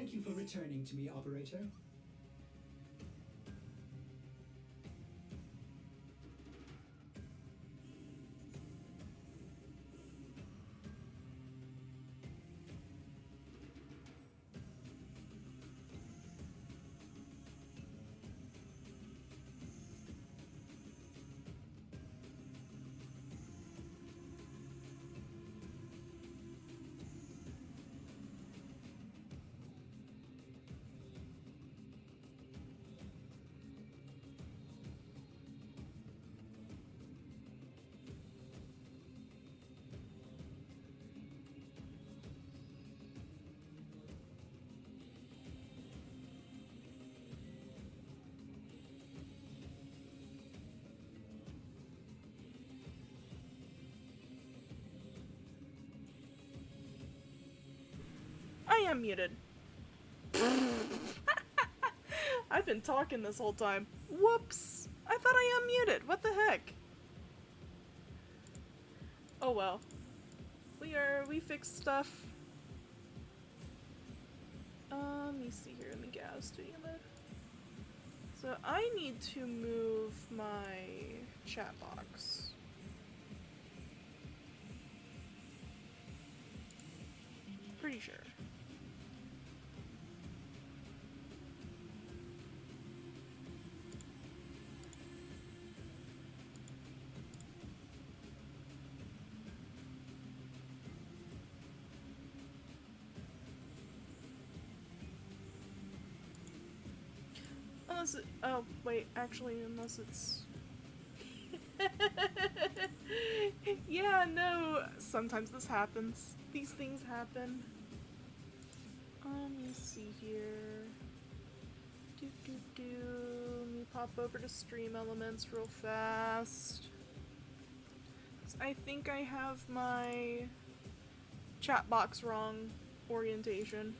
Thank you for returning to me, operator. I am muted. I've been talking this whole time. Whoops! I thought I unmuted. What the heck? Oh well. We fixed stuff. Let me see here in the gas station. So I need to move my chat box. Pretty sure. Unless it, oh wait, actually, unless it's yeah, no, sometimes this happens. These things happen. Let me see here. Let me pop over to Stream Elements real fast. I think I have my chat box wrong orientation.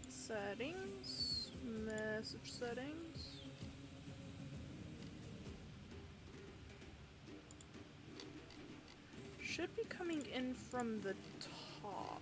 Settings, message settings. Should be coming in from the top.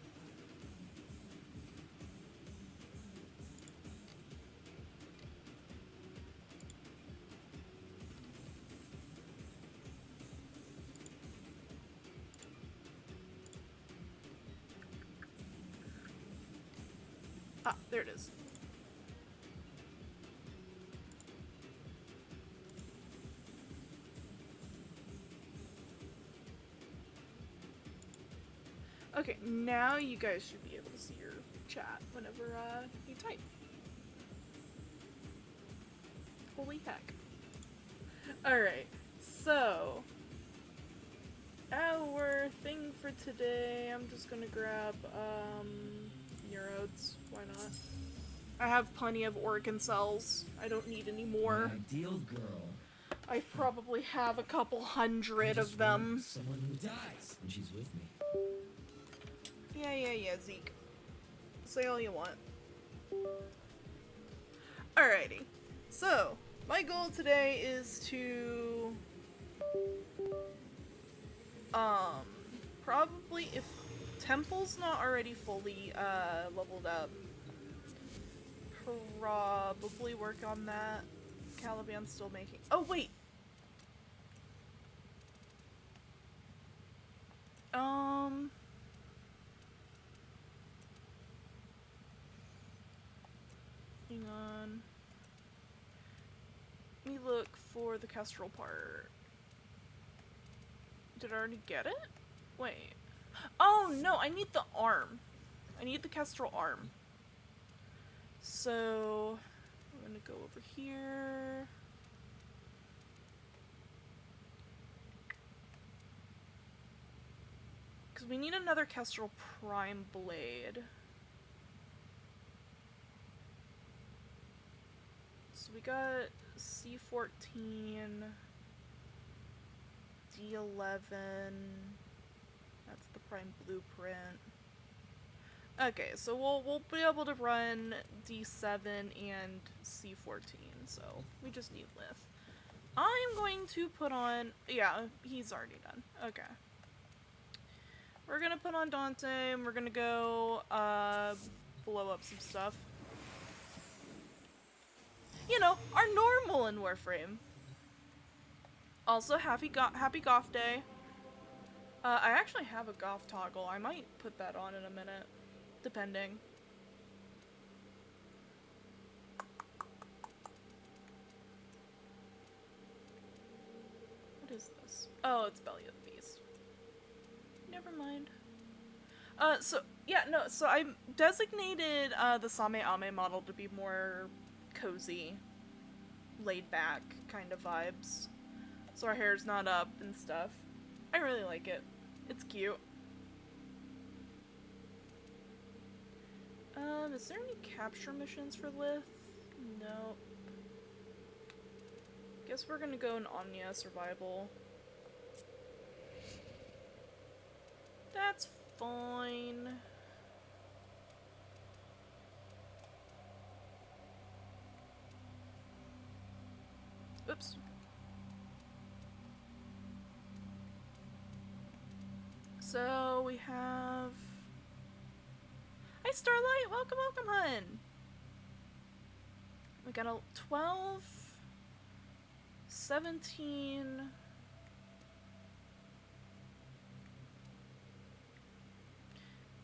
Ah, there it is. Okay, now you guys should be able to see your chat whenever you type. Holy heck. Alright, so our thing for today, I'm just gonna grab neurodes, why not? I have plenty of organ cells. I don't need any more. My ideal girl. I probably have a couple hundred of them. Someone who dies when she's with me. Yeah, Zeke. Say all you want. Alrighty. So, my goal today is to probably, if Temple's not already fully leveled up, probably work on that. Caliban's still making— oh wait! Hang on. Let me look for the Kestrel part. Did I already get it? Wait. Oh no, I need the arm. I need the Kestrel arm. So, I'm gonna go over here. Because we need another Kestrel Prime Blade. So we got C14, D11, that's the Prime Blueprint. Okay, so we'll be able to run D7 and C14, so we just need Lith. I'm I'm going to put on... Yeah, he's already done. Okay. We're gonna put on Dante, and we're gonna go, blow up some stuff. You know, our normal in Warframe. Also, happy Goth Day. I actually have a goth toggle. I might put that on in a minute. Depending. What is this? Oh, it's Belly of the Beast. Never mind. So I designated, the SameAme model to be more cozy, laid back kind of vibes. So our hair's not up and stuff. I really like it. It's cute. Is there any capture missions for Lith? Nope. Guess we're gonna go in Omnia Survival. That's fine. Oops. So we have... Hi Starlight! Welcome, welcome, hun! We got a 12, 17...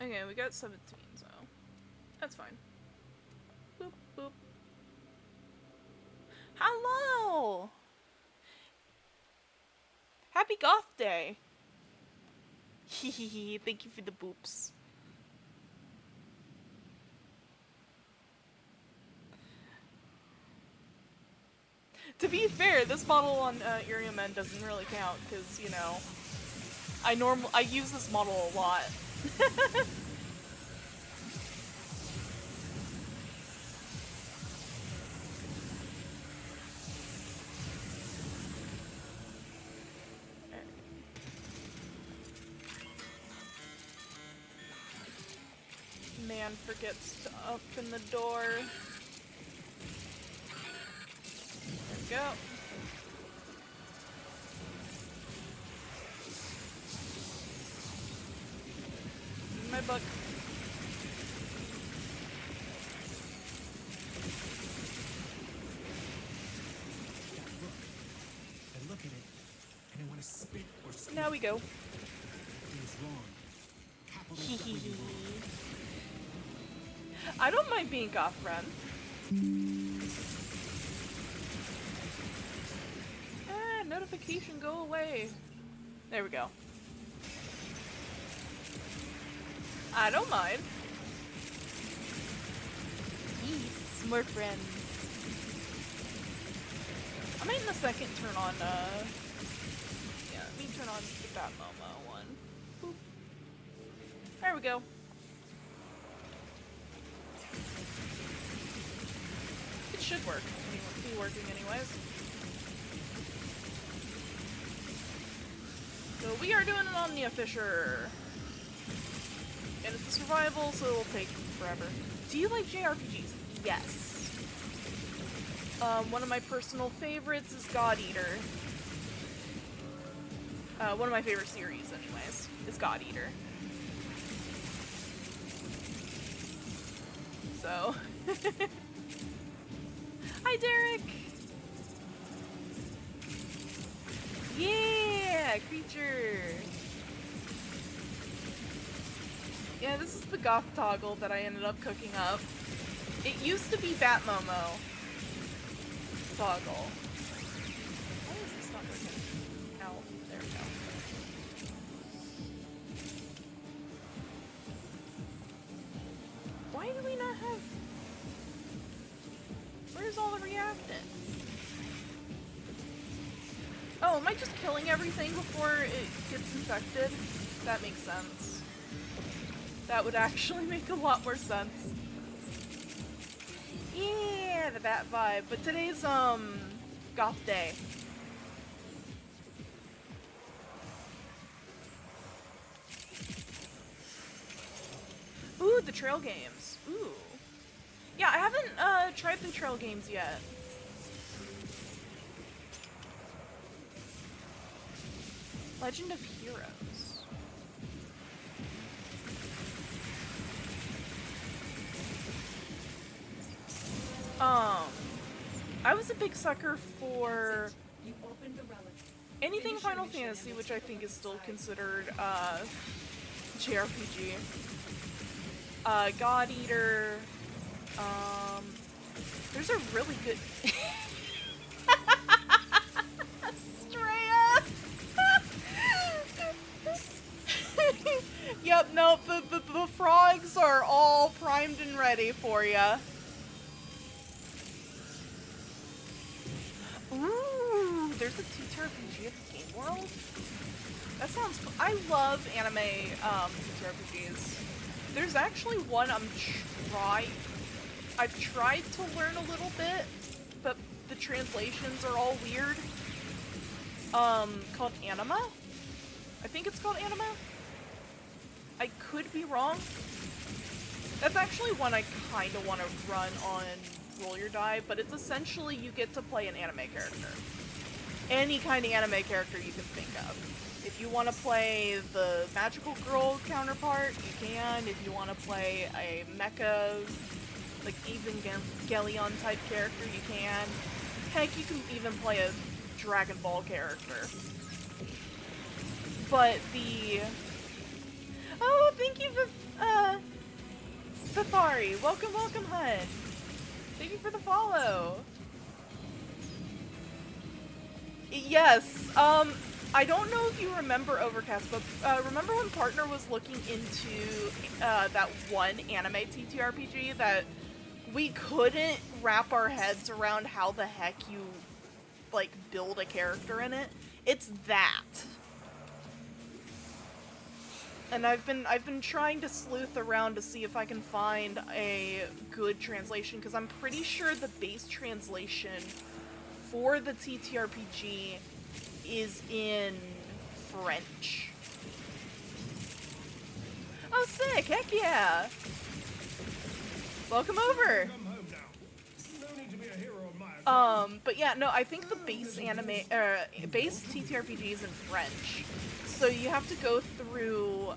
Okay, we got 17, so that's fine. Boop, boop. Hello! Happy Goth Day! Hehehe, thank you for the boops. To be fair, this model on IRIAM doesn't really count, because, you know, I use this model a lot. Man forgets to open the door. There we go. My book. I look at it, and I want to spit or scream. Now we go. It is wrong. Capital W. I don't mind being goth friend. Ah, notification, go away. There we go. I don't mind. Yes, more friends. I might in a second turn on, yeah, let me turn on the Bat Momo one. Boop. There we go. It should work. Be working anyways. So we are doing an Omnia Fisher. And it's a survival, so it'll take forever. Do you like JRPGs? Yes. One of my personal favorites is God Eater. One of my favorite series, anyways, is God Eater. So... Hi, Derek! Yeah! Creature! Yeah, this is the goth toggle that I ended up cooking up. It used to be Bat Momo toggle. Why is this not working? Ow. There we go. Why do we not have... Where's all the reactant? Oh, am I just killing everything before it gets infected? That makes sense. That would actually make a lot more sense. Yeah, the bat vibe. But today's, goth day. Ooh, the trail games. Ooh. Yeah, I haven't, tried the trail games yet. Legend of Heroes. I was a big sucker for You opened the relic. anything Finish your Final mission Fantasy, and which I return think is still inside. considered JRPG. God Eater. There's a really good Straya. Yep, nope, the frogs are all primed and ready for ya. Ooh, there's a TTRPG at the Game World? That sounds fun. I love anime TTRPGs. There's actually one I've tried to learn a little bit, but the translations are all weird. Called Anima? I think it's called Anima? I could be wrong. That's actually one I kind of want to run on Roll Your Die, but it's essentially you get to play an anime character. Any kind of anime character you can think of. If you want to play the magical girl counterpart, you can. If you want to play a mecha, like Evangelion type character, you can. Heck, you can even play a Dragon Ball character. But the... Oh, thank you for, Safari. Welcome, welcome, hun. Thank you for the follow. Yes, I don't know if you remember Overcast, but remember when Partner was looking into that one anime TTRPG that we couldn't wrap our heads around how the heck you, like, build a character in it? It's that. And I've been trying to sleuth around to see if I can find a good translation, because I'm pretty sure the base translation for the TTRPG is in French. Oh, sick! Heck yeah! Welcome over! Come home now. No need to be a hero of mine. But yeah, no, I think the base base TTRPG is in French. So you have to go through,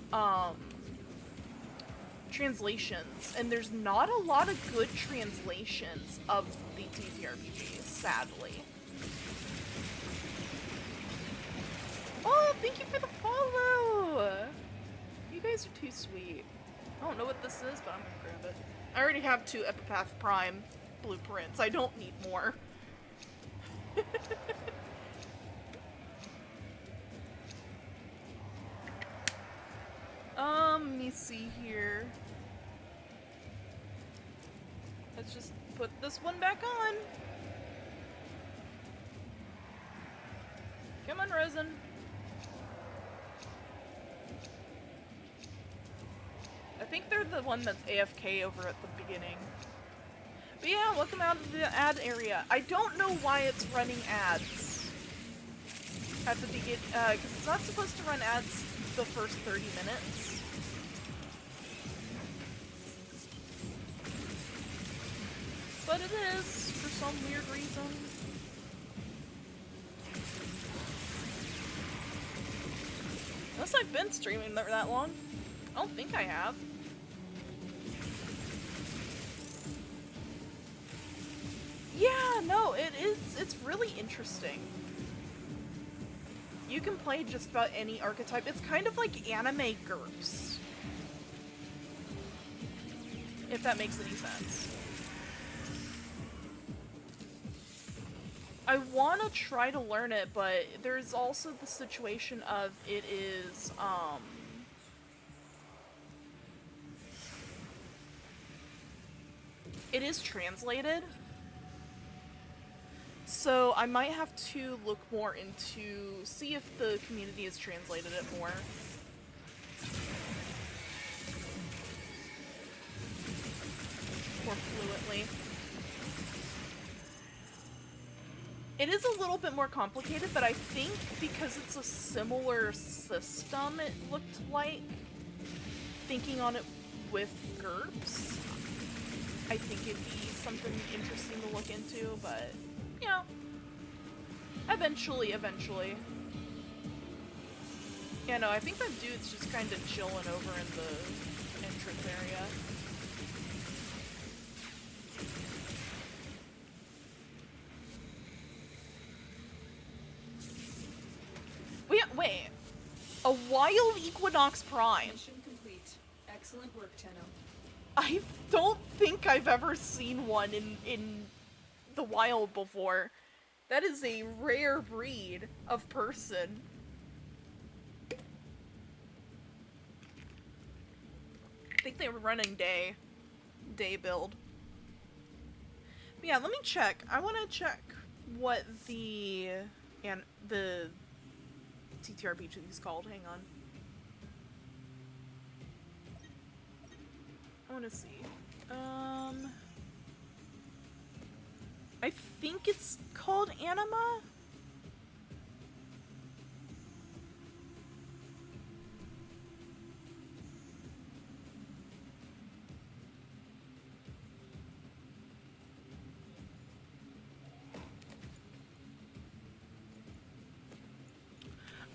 translations, and there's not a lot of good translations of the TTRPG, sadly. Oh, thank you for the follow! You guys are too sweet. I don't know what this is, but I'm gonna grab it. I already have 2 Epipath Prime blueprints. I don't need more. Let me see here. Let's just put this one back on. Come on, Rosen. I think they're the one that's AFK over at the beginning. But yeah, welcome out of the ad area. I don't know why it's running ads at the beginning, because it's not supposed to run ads the first 30 minutes. But it is, for some weird reason. Unless I've been streaming that long. I don't think I have. Yeah, no, it's really interesting. You can play just about any archetype. It's kind of like anime GURPS. If that makes any sense. I want to try to learn it, but there's also the situation of it is translated. So I might have to look more into, see if the community has translated it more. More fluently. It is a little bit more complicated, but I think because it's a similar system, it looked like, thinking on it with GURPS, I think it'd be something interesting to look into, but, you know, eventually. Yeah, no, I think that dude's just kind of chilling over in the entrance area. Wait. A wild Equinox Prime. Mission complete. Excellent work, Tenno. I don't think I've ever seen one in the wild before. That is a rare breed of person. I think they were running day build. But yeah, let me check. I want to check what the TTRPG is called. Hang on. I want to see. I think it's called Anima?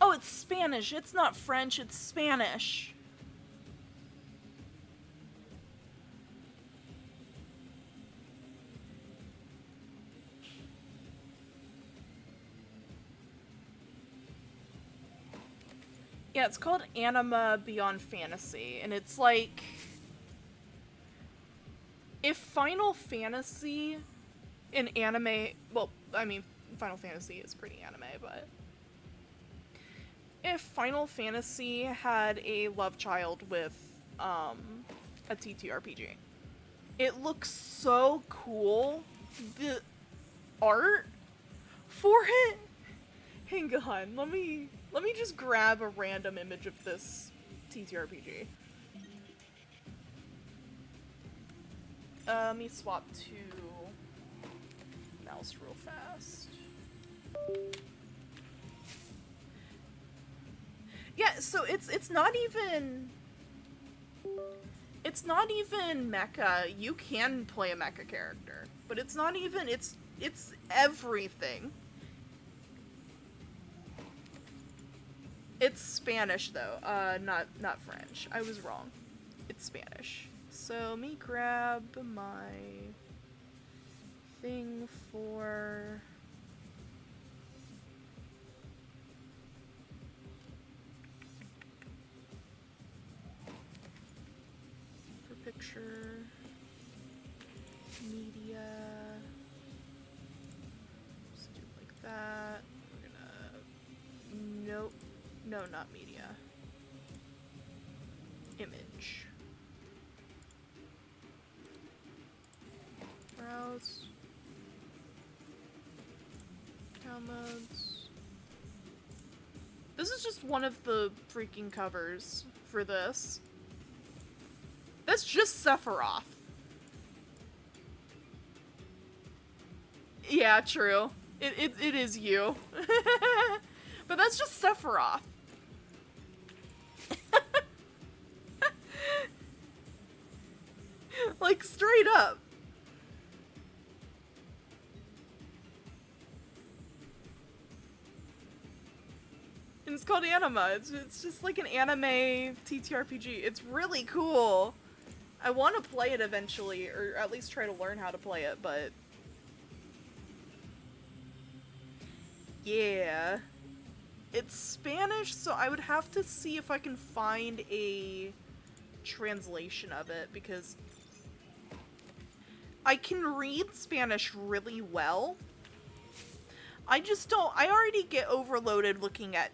Oh, it's Spanish. It's not French, it's Spanish. Yeah, it's called Anima Beyond Fantasy, and it's like... If Final Fantasy in anime... Well, I mean, Final Fantasy is pretty anime, but... If Final Fantasy had a love child with, a TTRPG. It looks so cool. The art for it... Hang on, let me just grab a random image of this TTRPG. Let me swap to mouse real fast. Yeah, so it's not even mecha. You can play a mecha character, but it's not even it's everything. It's Spanish though, not French. I was wrong. It's Spanish. So let me grab my thing for picture media. Just do it like that. We're gonna nope. No, not media. Image. Browse. Downloads. This is just one of the freaking covers for this. That's just Sephiroth. Yeah, true. It is you. But that's just Sephiroth. Like, straight up. And it's called Anima. It's just like an anime TTRPG. It's really cool. I want to play it eventually, or at least try to learn how to play it, but... Yeah. It's Spanish, so I would have to see if I can find a translation of it, because I can read Spanish really well. I just don't... I already get overloaded looking at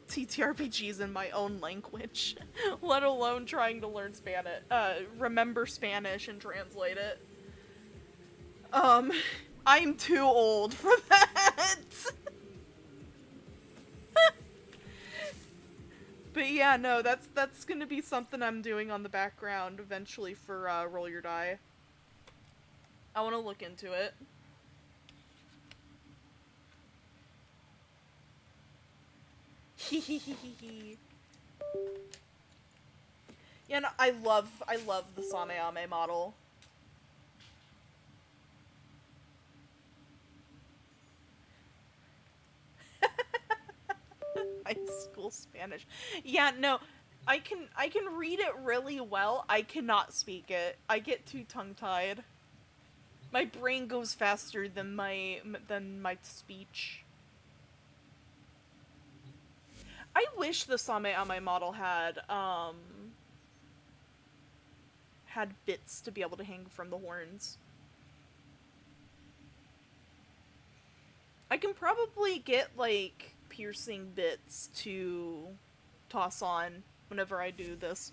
TTRPGs in my own language, let alone trying to learn Spanish, remember Spanish and translate it. I'm too old for that. But yeah, no, that's gonna be something I'm doing on the background eventually for, Roll Your Die. I wanna look into it. Yeah, no, I love the SameAme model. High school Spanish. Yeah, no. I can read it really well. I cannot speak it. I get too tongue-tied. My brain goes faster than my speech. I wish the SameAme model had bits to be able to hang from the horns. I can probably get like piercing bits to toss on whenever I do this.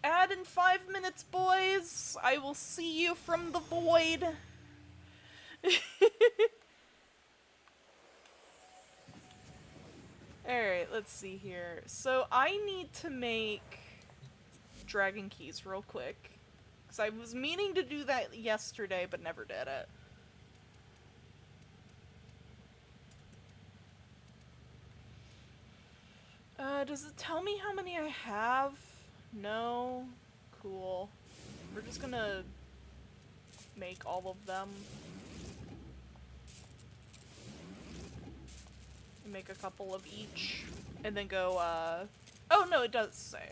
Add in 5 minutes, boys. I will see you from the void. Alright, let's see here. So I need to make dragon keys real quick. Because I was meaning to do that yesterday, but never did it. Does it tell me how many I have? No. Cool. We're just gonna make all of them. Make a couple of each. And then go, oh no, it does say.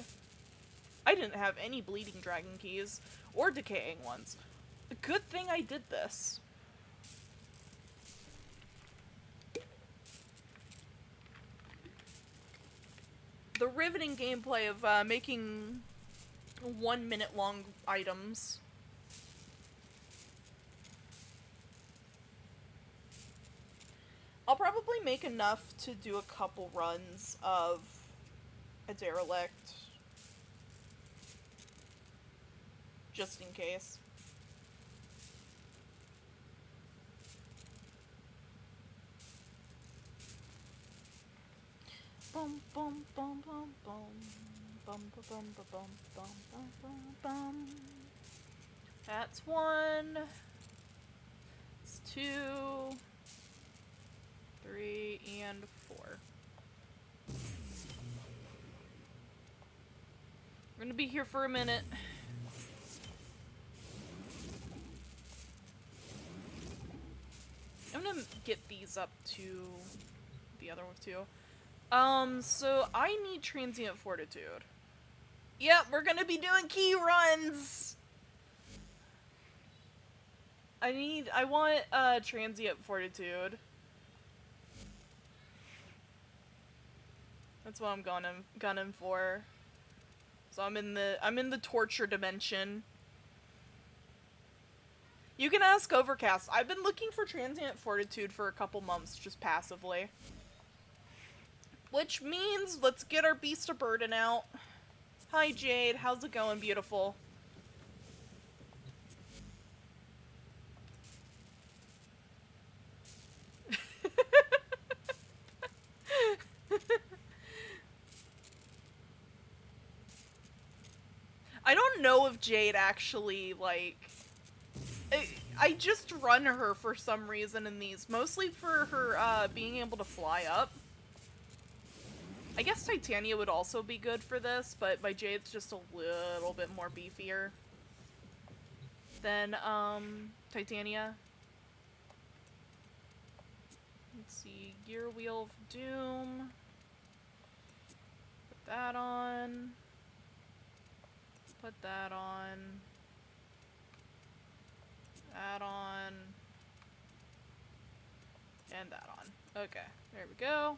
I didn't have any bleeding dragon keys. Or decaying ones. Good thing I did this. The riveting gameplay of making 1 minute long items. I'll probably make enough to do a couple runs of a derelict. Just in case. Bum bum bum bum bum bum bum bum bum bum bum bum bum. That's 1. It's 2, 3, and 4. We're gonna be here for a minute. I'm gonna get these up to the other one too. So I need transient fortitude. Yep, we're gonna be doing key runs! I want, transient fortitude. That's what I'm gunning for. So I'm in the torture dimension. You can ask Overcast. I've been looking for transient fortitude for a couple months, just passively. Which means, let's get our beast of burden out. Hi Jade, how's it going, beautiful? I don't know if Jade actually, like... I just run her for some reason in these. Mostly for her, being able to fly up. I guess Titania would also be good for this, but my Jade's just a little bit more beefier than, Titania. Let's see, Gear Wheel of Doom. Put that on. Put that on. That on. And that on. Okay, there we go.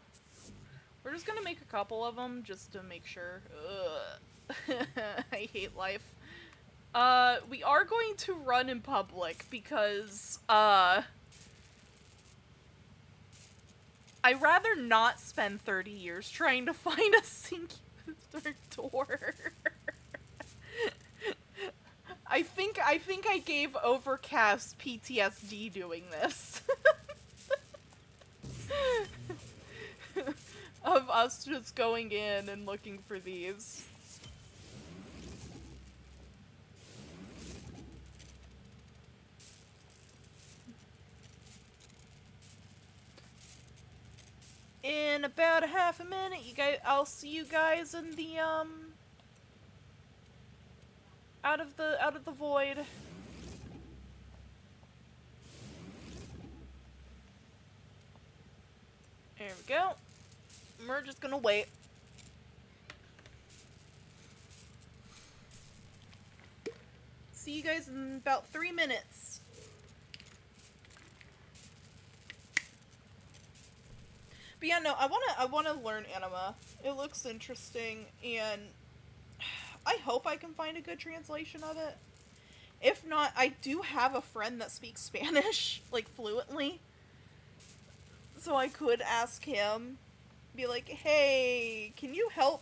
We're just gonna make a couple of them just to make sure. Ugh. I hate life. We are going to run in public because, I'd rather not spend 30 years trying to find a singular door. I think I gave Overcast PTSD doing this. Of us just going in and looking for these. In about a half a minute, you guys, I'll see you guys in the out of the void. There we go. We're just gonna wait. See you guys in about 3 minutes. But yeah, no, I wanna learn anima. It looks interesting, and I hope I can find a good translation of it. If not, I do have a friend that speaks Spanish, like, fluently. So I could ask him, be like, hey, can you help?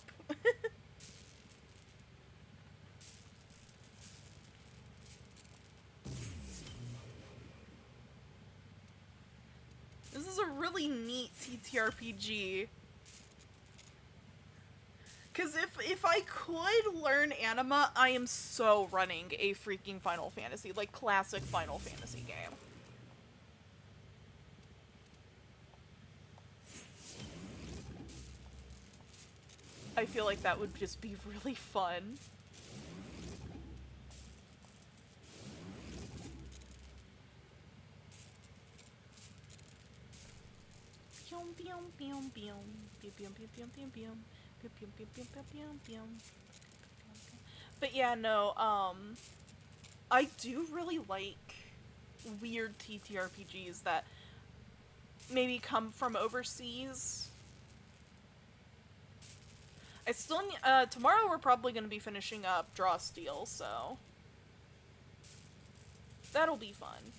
This is a really neat TTRPG. Because if I could learn anima, I am so running a freaking Final Fantasy, like classic Final Fantasy game. I feel like that would just be really fun. But yeah, no, I do really like weird TTRPGs that maybe come from overseas. I still need, tomorrow we're probably gonna be finishing up Draw Steel, so that'll be fun.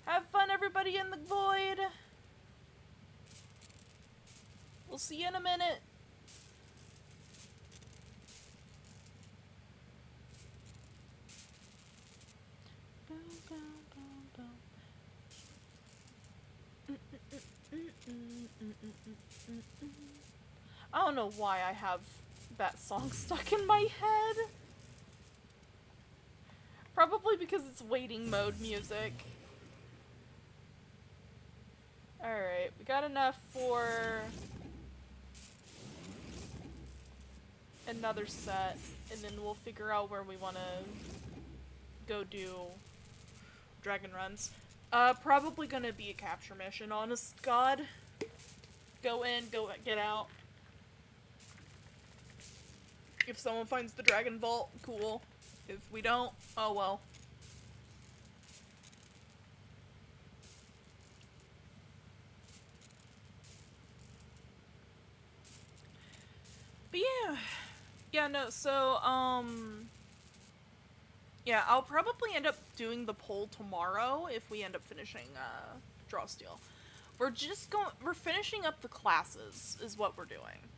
Have fun, everybody in the void! We'll see you in a minute. I don't know why I have that song stuck in my head. Probably because it's waiting mode music. Alright, we got enough for another set, and then we'll figure out where we want to go do dragon runs. Probably gonna be a capture mission, honest god. Go in, get out. If someone finds the dragon vault, cool. If we don't, oh well. But yeah. Yeah, no, so, yeah, I'll probably end up doing the poll tomorrow if we end up finishing, Draw Steel. We're finishing up the classes, is what we're doing.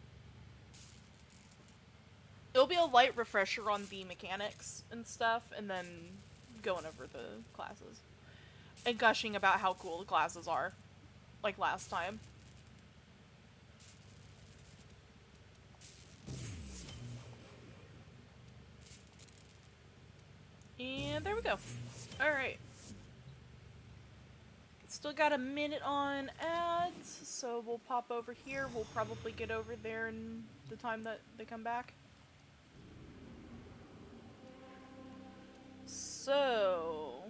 It'll be a light refresher on the mechanics and stuff, and then going over the classes. And gushing about how cool the classes are, like last time. And there we go. Alright. Still got a minute on ads, so we'll pop over here. We'll probably get over there in the time that they come back. So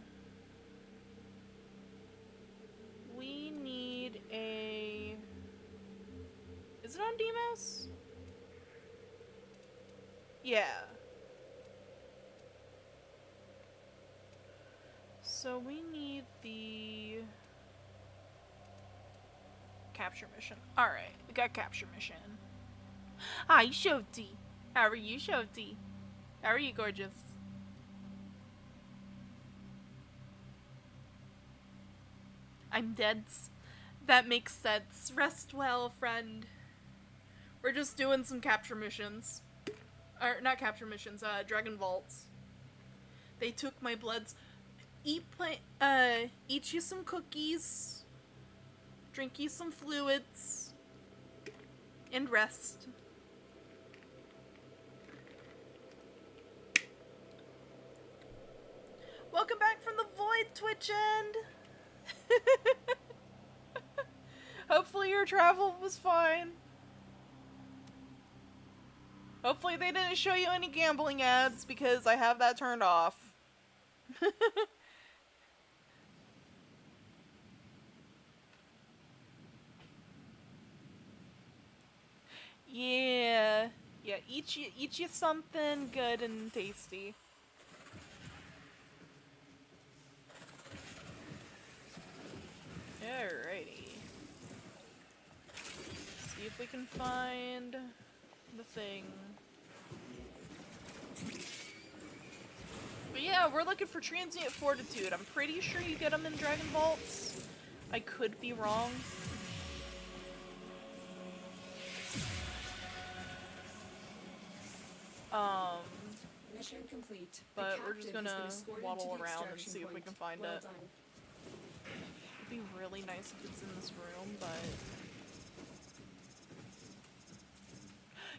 we need a... Is it on Demos? Yeah. So we need the capture mission. Alright, we got capture mission. Hi, Shoti. How are you, Shoti? How are you, gorgeous? I'm dead. That makes sense. Rest well, friend. We're just doing some capture missions. Or, not capture missions, Dragon Vaults. They took my bloods. Eat you some cookies. Drink you some fluids. And rest. Welcome back from the void, Twitch end! Hopefully your travel was fine. Hopefully they didn't show you any gambling ads, because I have that turned off. Yeah. Yeah, eat you something good and tasty. Alrighty. See if we can find the thing. But yeah, we're looking for Transient Fortitude. I'm pretty sure you get them in Dragon Vaults. I could be wrong. Mission complete. But we're just gonna waddle around and see if we can find it. Done. It'd be really nice if it's in this room, but...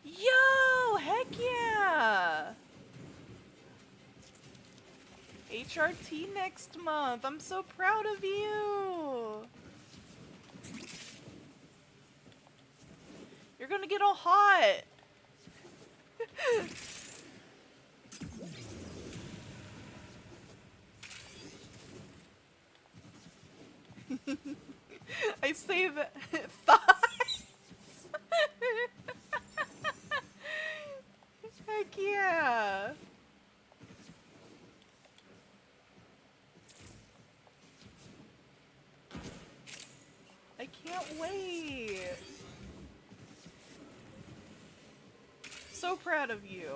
Yo! Heck yeah! HRT next month! I'm so proud of you! You're gonna get all hot! I save thighs. Heck yeah. I can't wait. So proud of you.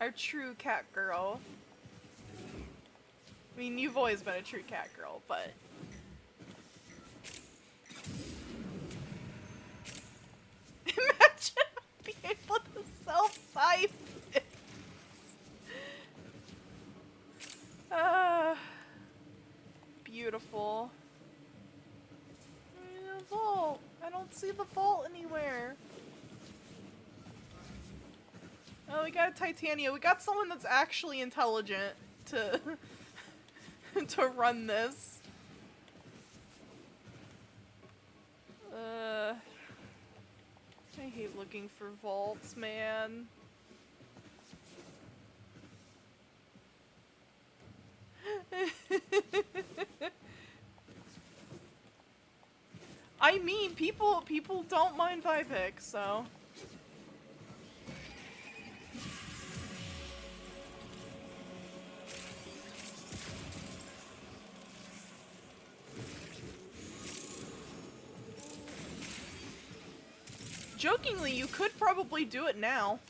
Our true cat girl. I mean, you've always been a true cat girl, but... Imagine being able to self-fight this. Beautiful. The vault. I don't see the vault anywhere. Oh, we got a Titania. We got someone that's actually intelligent to to run this. I hate looking for vaults, man. I mean, people don't mind Vipix, so. Jokingly, you could probably do it now.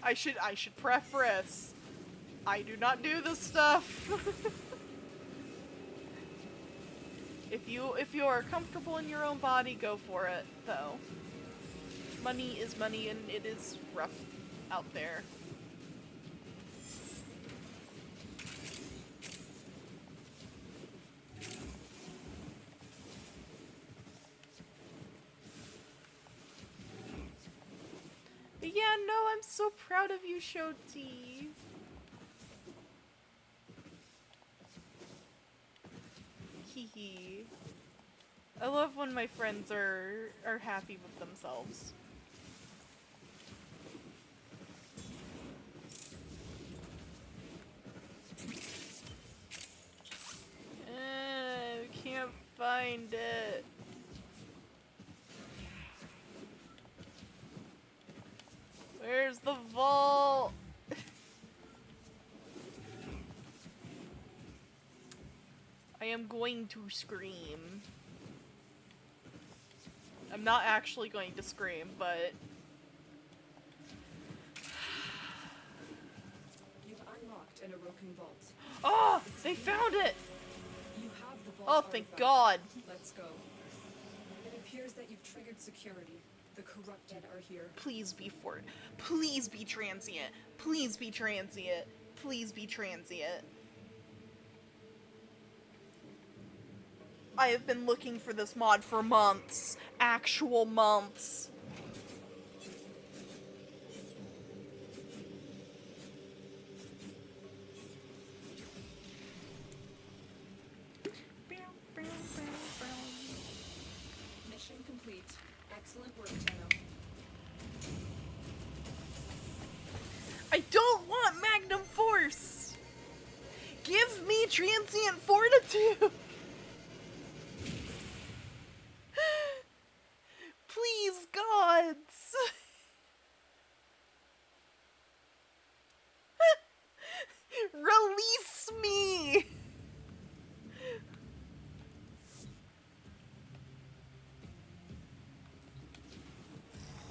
I should preface. I do not do this stuff. If you are comfortable in your own body, go for it, though. Money is money and it is rough out there. But yeah, no, I'm so proud of you, Shoti. Hee. I love when my friends are happy with themselves. We can't find it. Where's the vault? I am going to scream. I'm not actually going to scream, but... You've unlocked an Orokin vault. Oh! They found it! You have the vault Oh, thank artifact. God. Let's go. It appears that you've triggered security. The corrupted are here. Please be Fort. Please be transient. Please be transient. Please be transient. I have been looking for this mod for months. Actual months. I don't want Magnum Force! Give me Transient Fortitude! Please, gods! Release me!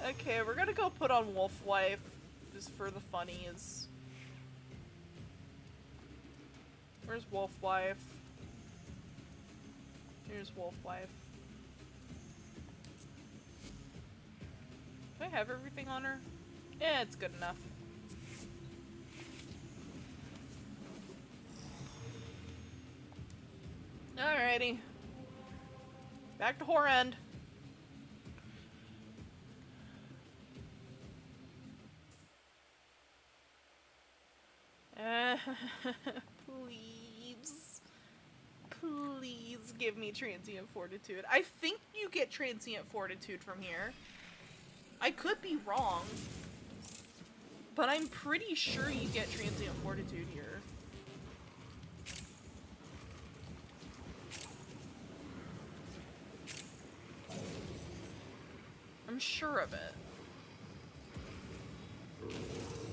Okay, we're gonna go put on Wolfwife, just for the funnies. Where's Wolfwife? Here's Wolfwife. Do I have everything on her? Yeah, it's good enough. Alrighty. Back to Horrend. Please. Please give me Transient Fortitude. I think you get Transient Fortitude from here. I could be wrong. But I'm pretty sure you get Transient Fortitude here. I'm sure of it.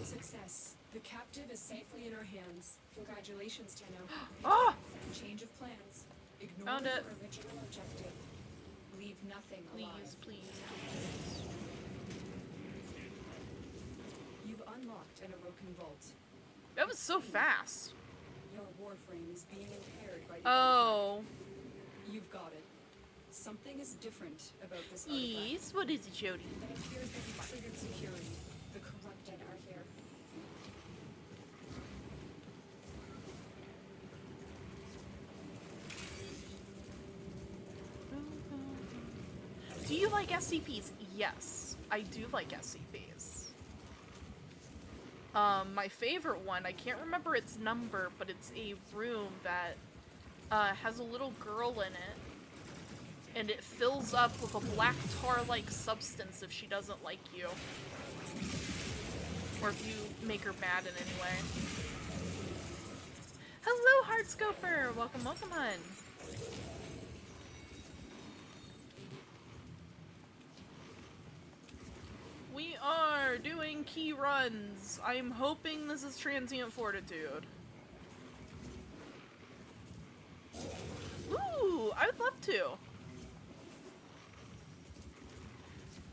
Success. The captive is safely in our hands. Congratulations, Tenno. Ah! Change of plans. Ignore Found your it. original objective. Leave nothing Please, alive. please. You've unlocked an Orokin vault. That was so fast. Your Warframe is being impaired by the Oh. artifact. You've got it. Something is different about this artifact. Yes, what is it, Jody? It appears that you've triggered security. The corrupted are here. Do you like SCPs? Yes, I do like SCPs. My favorite one, I can't remember its number, but it's a room that has a little girl in it. And it fills up with a black tar-like substance if she doesn't like you. Or if you make her mad in any way. Hello, Heartscoper! Welcome, welcome, hun. We are doing key runs. I'm hoping this is Transient Fortitude. Ooh, I would love to.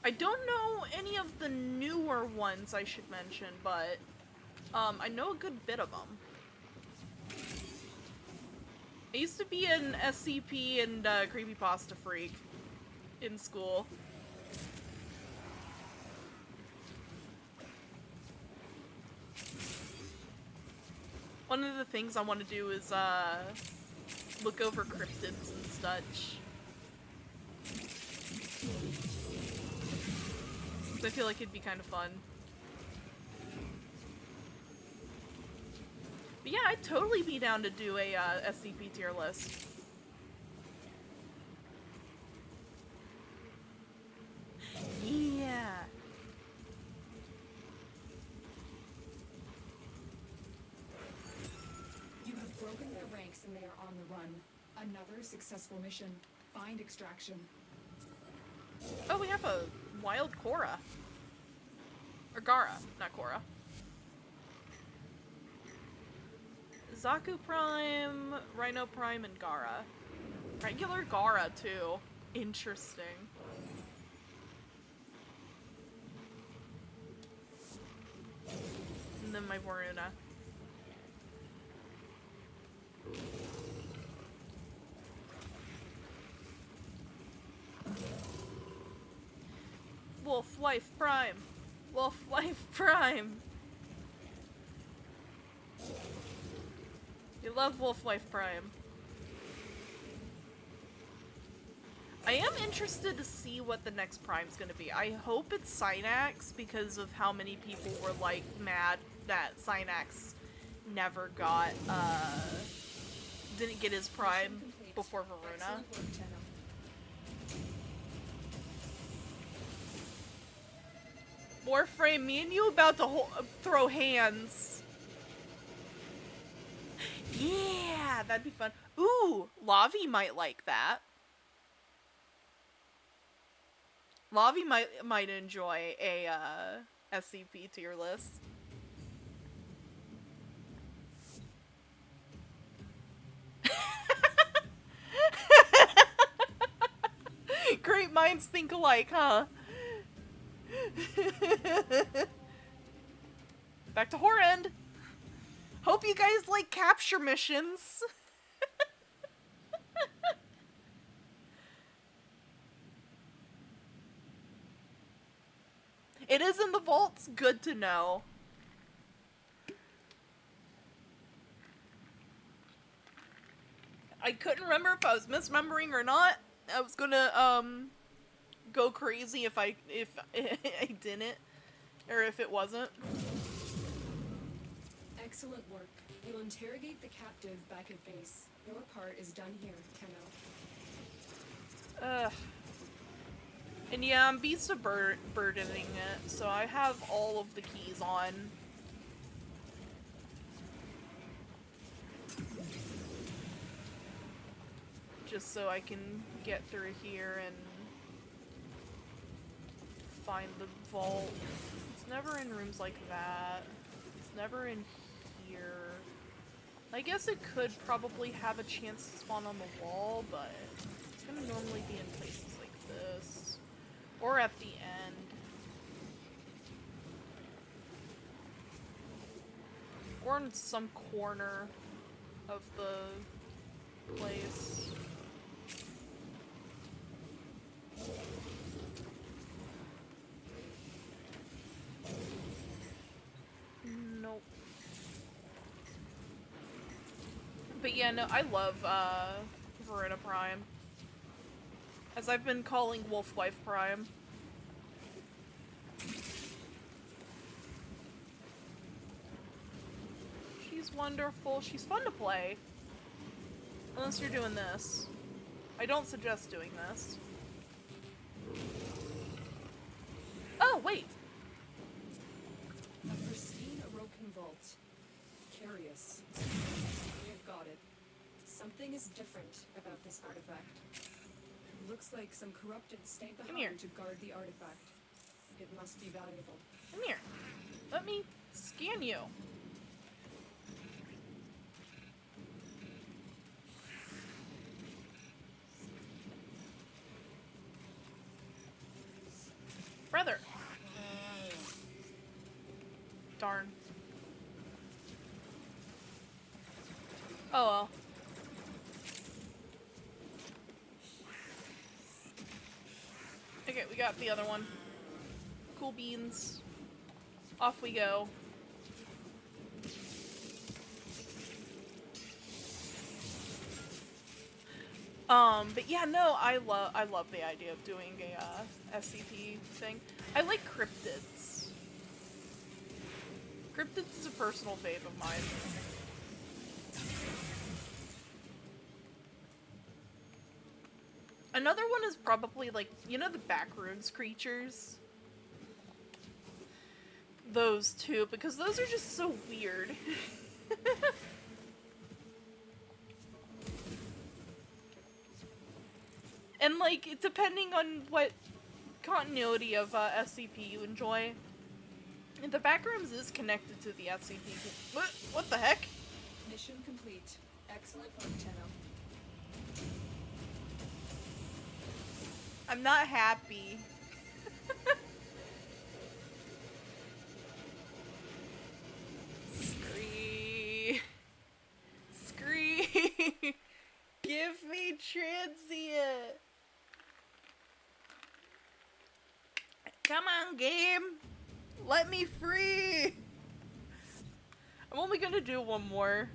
I don't know any of the newer ones I should mention, but I know a good bit of them. I used to be an SCP and creepypasta freak in school. One of the things I want to do is look over cryptids and such. I feel like it'd be kind of fun. But yeah, I'd totally be down to do a SCP tier list. Yeah. You have broken their ranks and they are on the run. Another successful mission. Find extraction. Oh, we have a wild Korra. Or Gara, not Korra. Zaku Prime, Rhino Prime, and Gara. Regular Gara, too. Interesting. And then my Varuna. Wolfwife Prime. Wolfwife Prime. You love Wolfwife Prime. I am interested to see what the next Prime's gonna be. I hope it's Synax because of how many people were like mad that Synax never got didn't get his Prime before Varuna. Excellent work, Tenno. Warframe, me and you about to throw hands. Yeah, that'd be fun. Ooh, Lavi might like that. Lavi might enjoy a SCP tier list. Great minds think alike, huh? Back to Horrend. Hope you guys like capture missions. It is in the vaults. Good to know. I couldn't remember if I was misremembering or not. I was gonna go crazy if I didn't, or if it wasn't. Excellent work. You'll interrogate the captive back at base. Your part is done here, Tenno. Ugh. And yeah, I'm beast of burdening it, so I have all of the keys on. Just so I can get through here and find the vault. It's never in rooms like that. It's never in here. I guess it could probably have a chance to spawn on the wall, but it's gonna normally be in places like this. Or at the end. Or in some corner of the place. Nope. But yeah, no, I love Verena Prime. As I've been calling Wolfwife Prime. She's wonderful. She's fun to play. Unless you're doing this. I don't suggest doing this. Oh, wait. A pristine Orokin vault. Curious. You've got it. Something is different about this artifact. Looks like some corrupted stayed behind to guard the artifact. It must be valuable. Come here. Let me scan you. Brother. Darn. Oh well. Okay, we got the other one. Cool beans. Off we go. But yeah, no, I love the idea of doing a SCP thing. I like cryptids. Cryptids is a personal fave of mine. Another one is probably like, you know, the backrooms creatures? Those two, because those are just so weird. And like, depending on what continuity of SCP you enjoy, the backrooms is connected to the SCP. What the heck? Mission complete. Excellent work, Tenno. I'm not happy. Scree. Give me transient. Come on, game. Let me free. I'm only gonna do one more.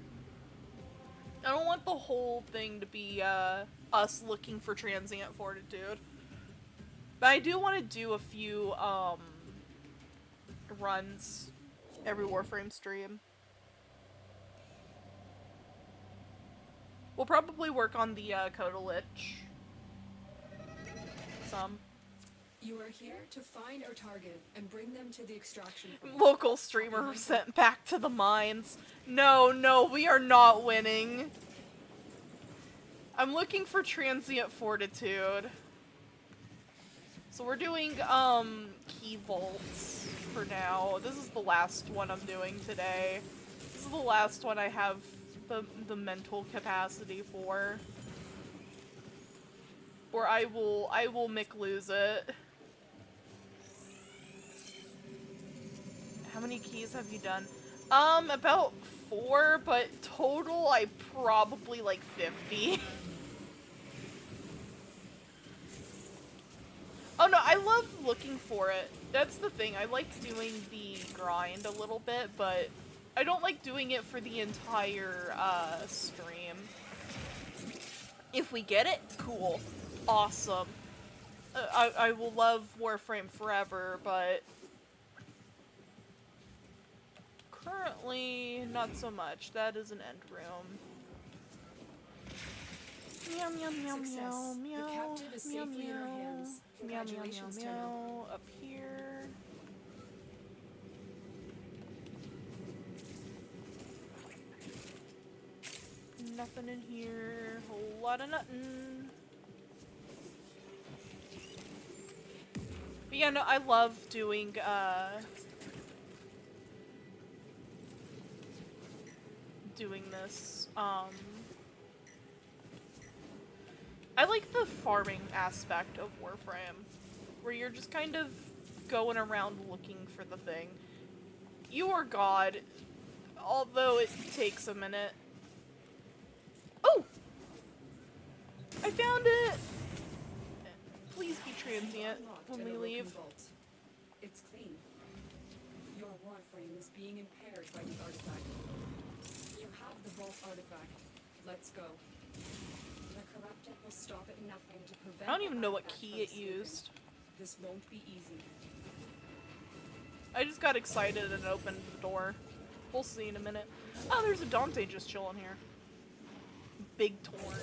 I don't want the whole thing to be us looking for transient fortitude. But I do want to do a few runs every Warframe stream. We'll probably work on the Kodalich some. You are here to find our target and bring them to the extraction point. Local streamer sent back to the mines. No, no, we are not winning. I'm looking for transient fortitude. So we're doing, key vaults for now. This is the last one I'm doing today. This is the last one I have the mental capacity for. Or I will lose it. How many keys have you done? About 4, but total I probably like 50. Oh no, I love looking for it. That's the thing. I like doing the grind a little bit, but I don't like doing it for the entire stream. If we get it, cool. Awesome. I will love Warframe forever, but currently not so much. That is an end room. Meow meow meow meow meow. The captive is meow safely in our meow. hands. Meow meow meow Congratulations, Tenno. meow. Up here. Nothing in here. Whole lot of nothing. But yeah, no, I love doing this. I like the farming aspect of Warframe, where you're just kind of going around looking for the thing. You are God, although it takes a minute. Oh! I found it! Please be transient when we leave. It's clean. Your Warframe is being impaired by the artifact. You have the vault artifact. Let's go. The corrupted will stop at nothing to prevent. I don't even know what artifact key from it escaping. used. This won't be easy. I just got excited and opened the door. We'll see in a minute. Oh, there's a Dante just chilling here. Big Torn.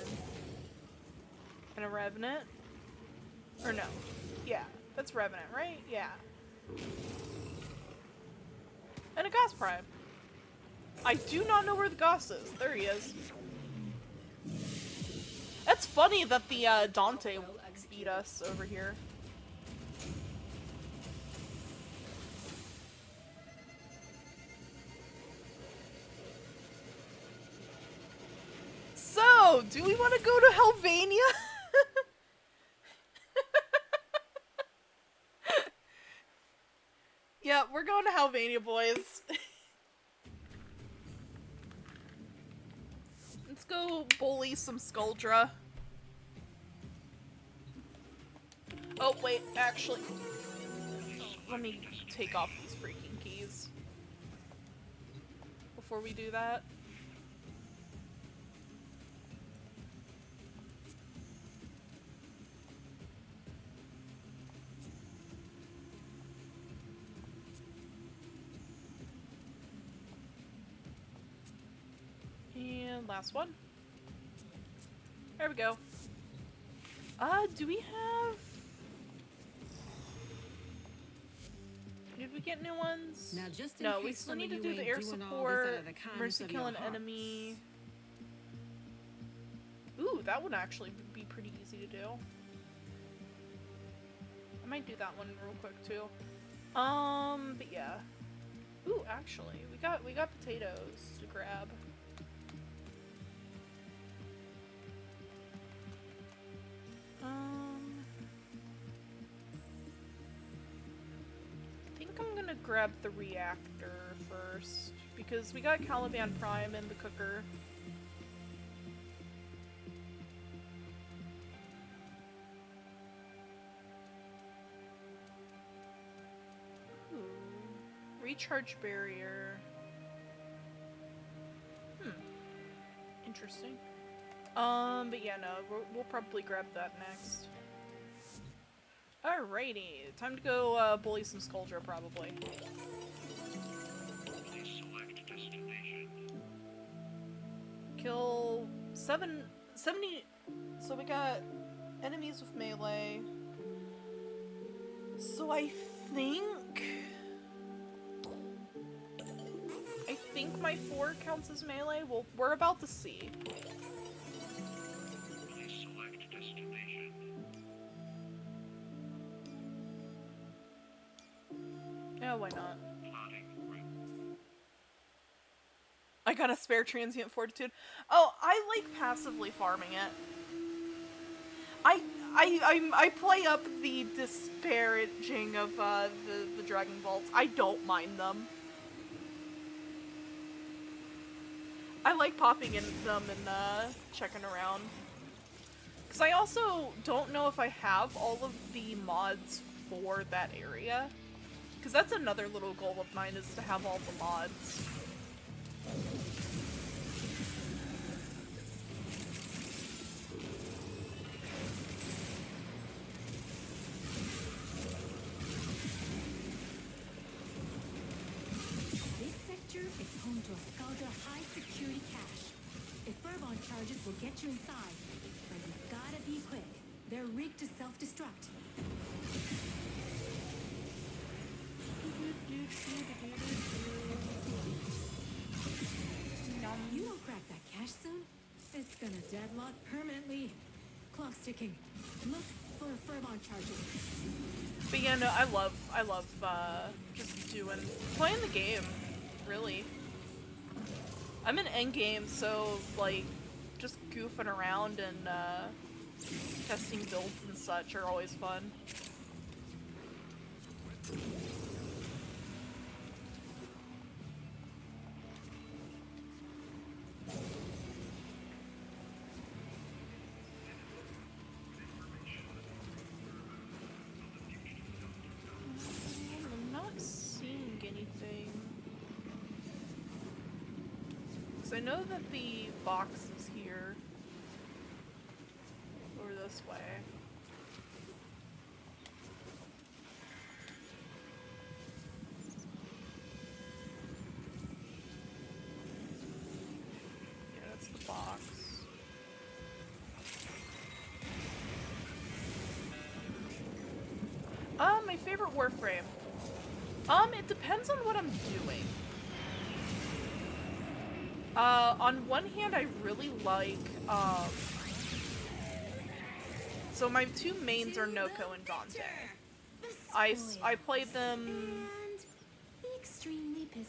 And a Revenant? Or no. Yeah, that's Revenant, right? Yeah. And a Goth Prime. I do not know where the Goth is. There he is. That's funny that the Dante beat us over here. So, do we want to go to Helvania? Yeah, we're going to Helvania, boys. Let's go bully some Skuldra. Oh, wait, actually. Let me take off these freaking keys before we do that. And last one. There we go. Do we have... Did we get new ones? Now, just in No, we case still some need of to you do the ain't air doing all this support, out of the kindness mercy of kill your an hearts. enemy. Ooh, that would actually be pretty easy to do. I might do that one real quick too. But yeah. Ooh, actually, we got potatoes to grab. I think I'm gonna grab the reactor first because we got Caliban Prime in the cooker. Ooh. Recharge barrier. Interesting. But yeah, no, we'll probably grab that next. Alrighty, time to go bully some Skuldra, probably. Kill 70. So we got enemies with melee. So I think my 4 counts as melee. Well, we're about to see. Please select destination. Yeah, why not? Plotting route. I got a spare transient fortitude. Oh, I like passively farming it. I play up the disparaging of the Dragon Vaults. I don't mind them. I like popping into them and checking around. Because I also don't know if I have all of the mods for that area. Because that's another little goal of mine, is to have all the mods. This sector is home to a Scalda high-security cache. If Furbon charges will get you inside, but you've gotta be quick. They're rigged to self-destruct. You don't crack that cache soon, it's gonna deadlock permanently. Clock's ticking. Look for Furbon charges. But yeah, no, I love just playing the game, really. I'm in endgame, so like just goofing around and testing builds and such are always fun. I'm not seeing anything. So I know that the box is here. Over this way. Yeah, that's the box. My favorite Warframe. It depends on what I'm doing. On one hand, I really like, so my 2 mains are Noko and Dante. I play them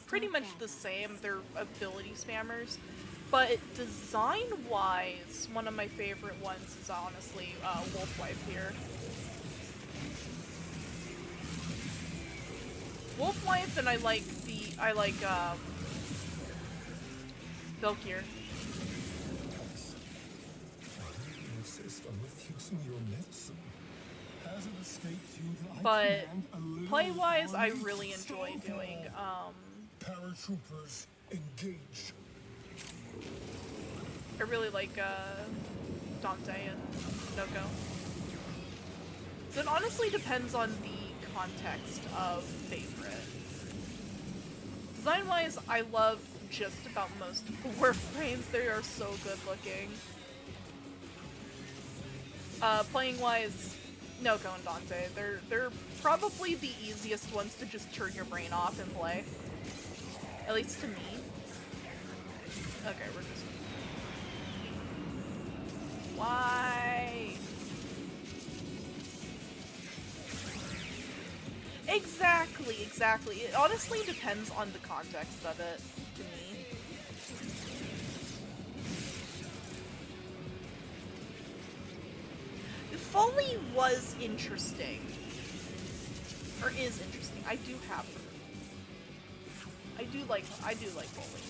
pretty much the same, they're ability spammers. But design-wise, one of my favorite ones is honestly, Wolfwife here. Wolfwife, and I like Belkier. Insist on refusing your medicine. Has it escaped you that I But command a little play-wise, I army really enjoy Soulframe? doing, Paratroopers, engage. I really like, Dante and Noko. So it honestly depends on the context of favorite. Design-wise, I love just about most Warframes. They are so good looking. Playing-wise, Noko and Dante. They're probably the easiest ones to just turn your brain off and play. At least to me. Okay, we're just... Why? Exactly. It honestly depends on the context of it, to me. Foley was interesting. Or is interesting. I do have her. I do like Foley.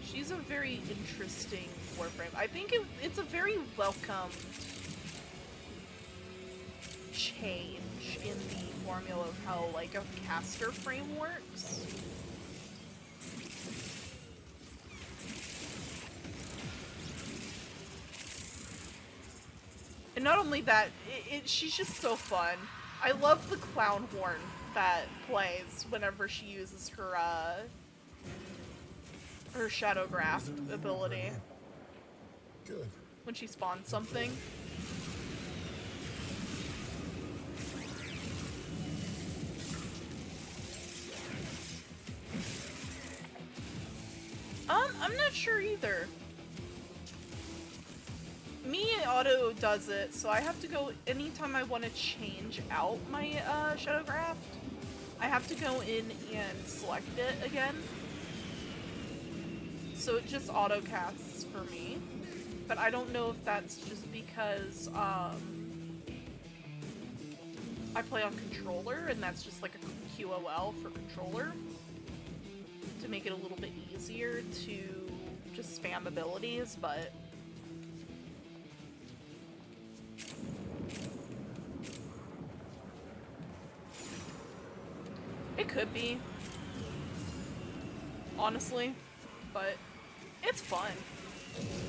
She's a very interesting Warframe. I think it's a very welcome change in the formula of how, like, a caster frame works. And not only that, she's just so fun. I love the clown horn that plays whenever she uses her her shadow graph ability Good. when she spawns something. I'm not sure either. Me auto does it, so I have to go anytime I want to change out my shadow graph. I have to go in and select it again. So it just auto casts for me. But I don't know if that's just because I play on controller and that's just like a QOL for controller to make it a little bit easier to just spam abilities, but it could be, honestly, but it's fun.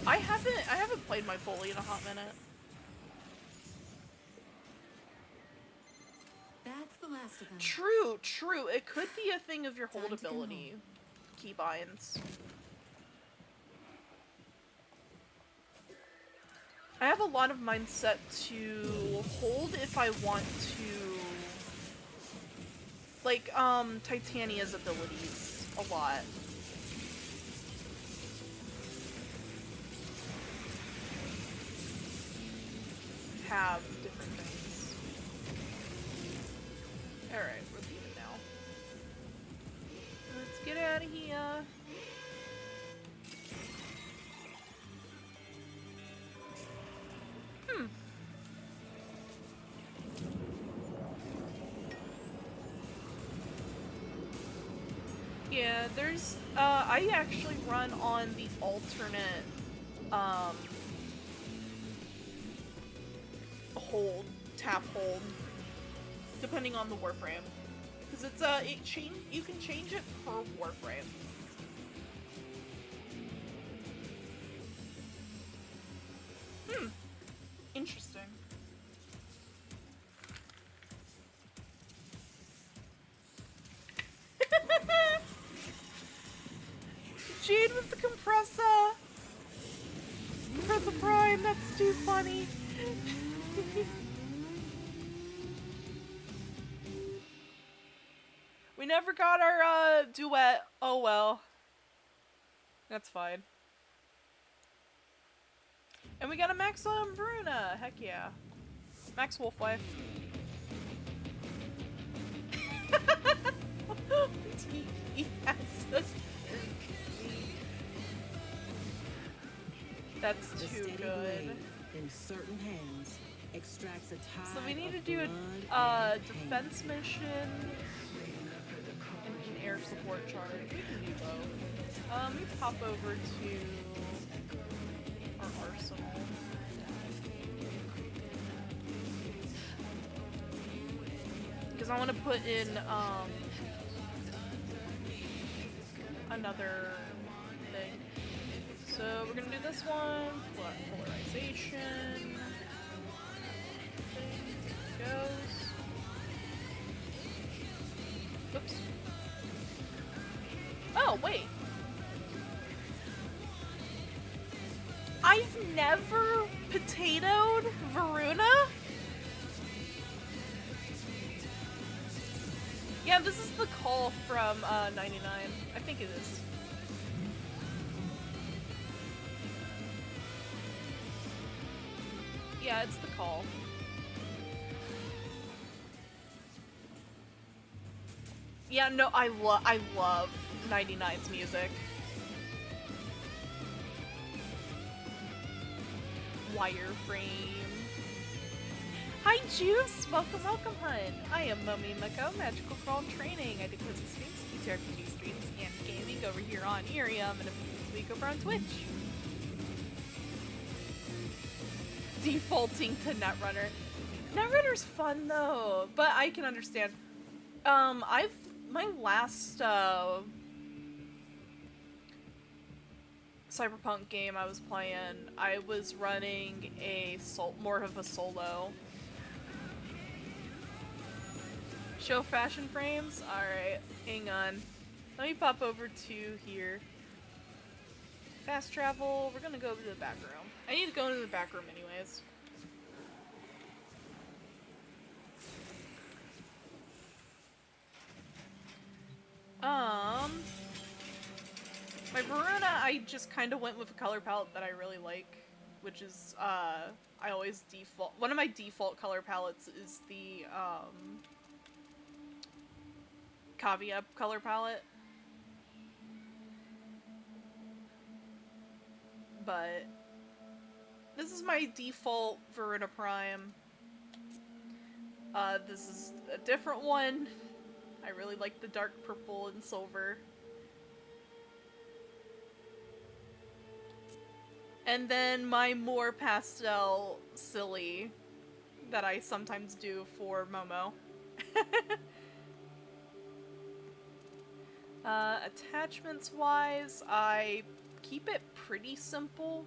I haven't played my Foley in a hot minute. That's the last of them. True. It could be a thing of your hold Time to go ability keybinds. I have a lot of mine set to hold if I want to, like, Titania's abilities a lot. Have different things. Alright, we're leaving now. Let's get out of here. Yeah, there's, I actually run on the alternate, tap hold, depending on the Warframe. Because it's, you can change it per Warframe. Interesting. Jade with the compressor! Compressor Prime, that's too funny. We never got our, duet. Oh well. That's fine. And we got a Max on Bruna! Heck yeah. Max Wolfwife. That's The too steady good. blade in certain hands extracts a tide So we need to of do blood a and pain. defense mission and an air support charge. We can do both. We pop over to our arsenal. Because I want to put in another thing. So we're gonna do this one. Polarization. Goes. Oops. Oh, wait. I've never potatoed Varuna? Yeah, this is the call from 99. I think it is. Yeah, it's the call. Yeah, no, I love 99's music. Wireframe. Hi Juice! Welcome, hun! I am MomoYumeko, Magical Girl in Training. I do quizzes streams, TTRPG streams, and gaming over here on IRIAM, and a few week over on Twitch. Defaulting to Netrunner. Netrunner's fun though, but I can understand. My last Cyberpunk game I was playing, I was running more of a solo. Show fashion frames? Alright, hang on. Let me pop over to here. Fast travel. We're gonna go to the back room. I need to go into the back room anyways. My Verona, I just kind of went with a color palette that I really like, which is, I always default, one of my default color palettes is the, Kavia color palette. But this is my default Verona Prime. This is a different one. I really like the dark purple and silver. And then my more pastel silly that I sometimes do for Momo. Attachments wise, I keep it pretty simple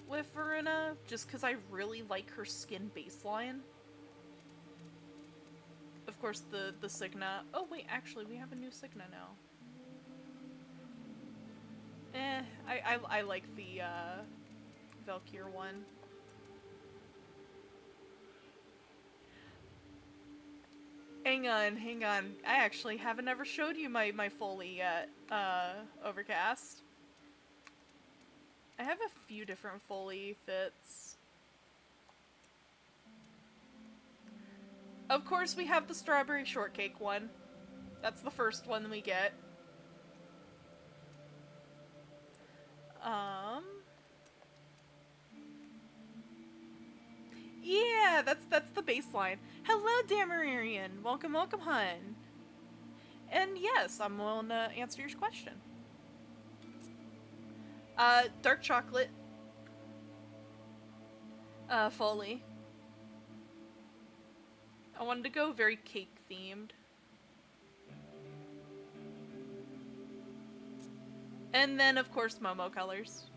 with Verona, just because I really like her skin baseline. Of course, the Signa. Oh wait, actually, we have a new Signa now. I like the Valkyr one. Hang on. I actually haven't ever showed you my Foley yet, Overcast. I have a few different Foley fits. Of course, we have the strawberry shortcake one. That's the first one we get. Yeah, that's the baseline. Hello, Damararian. Welcome, hun. And yes, I'm willing to answer your question. Dark chocolate. Foley. I wanted to go very cake themed. And then, of course, Momo colors.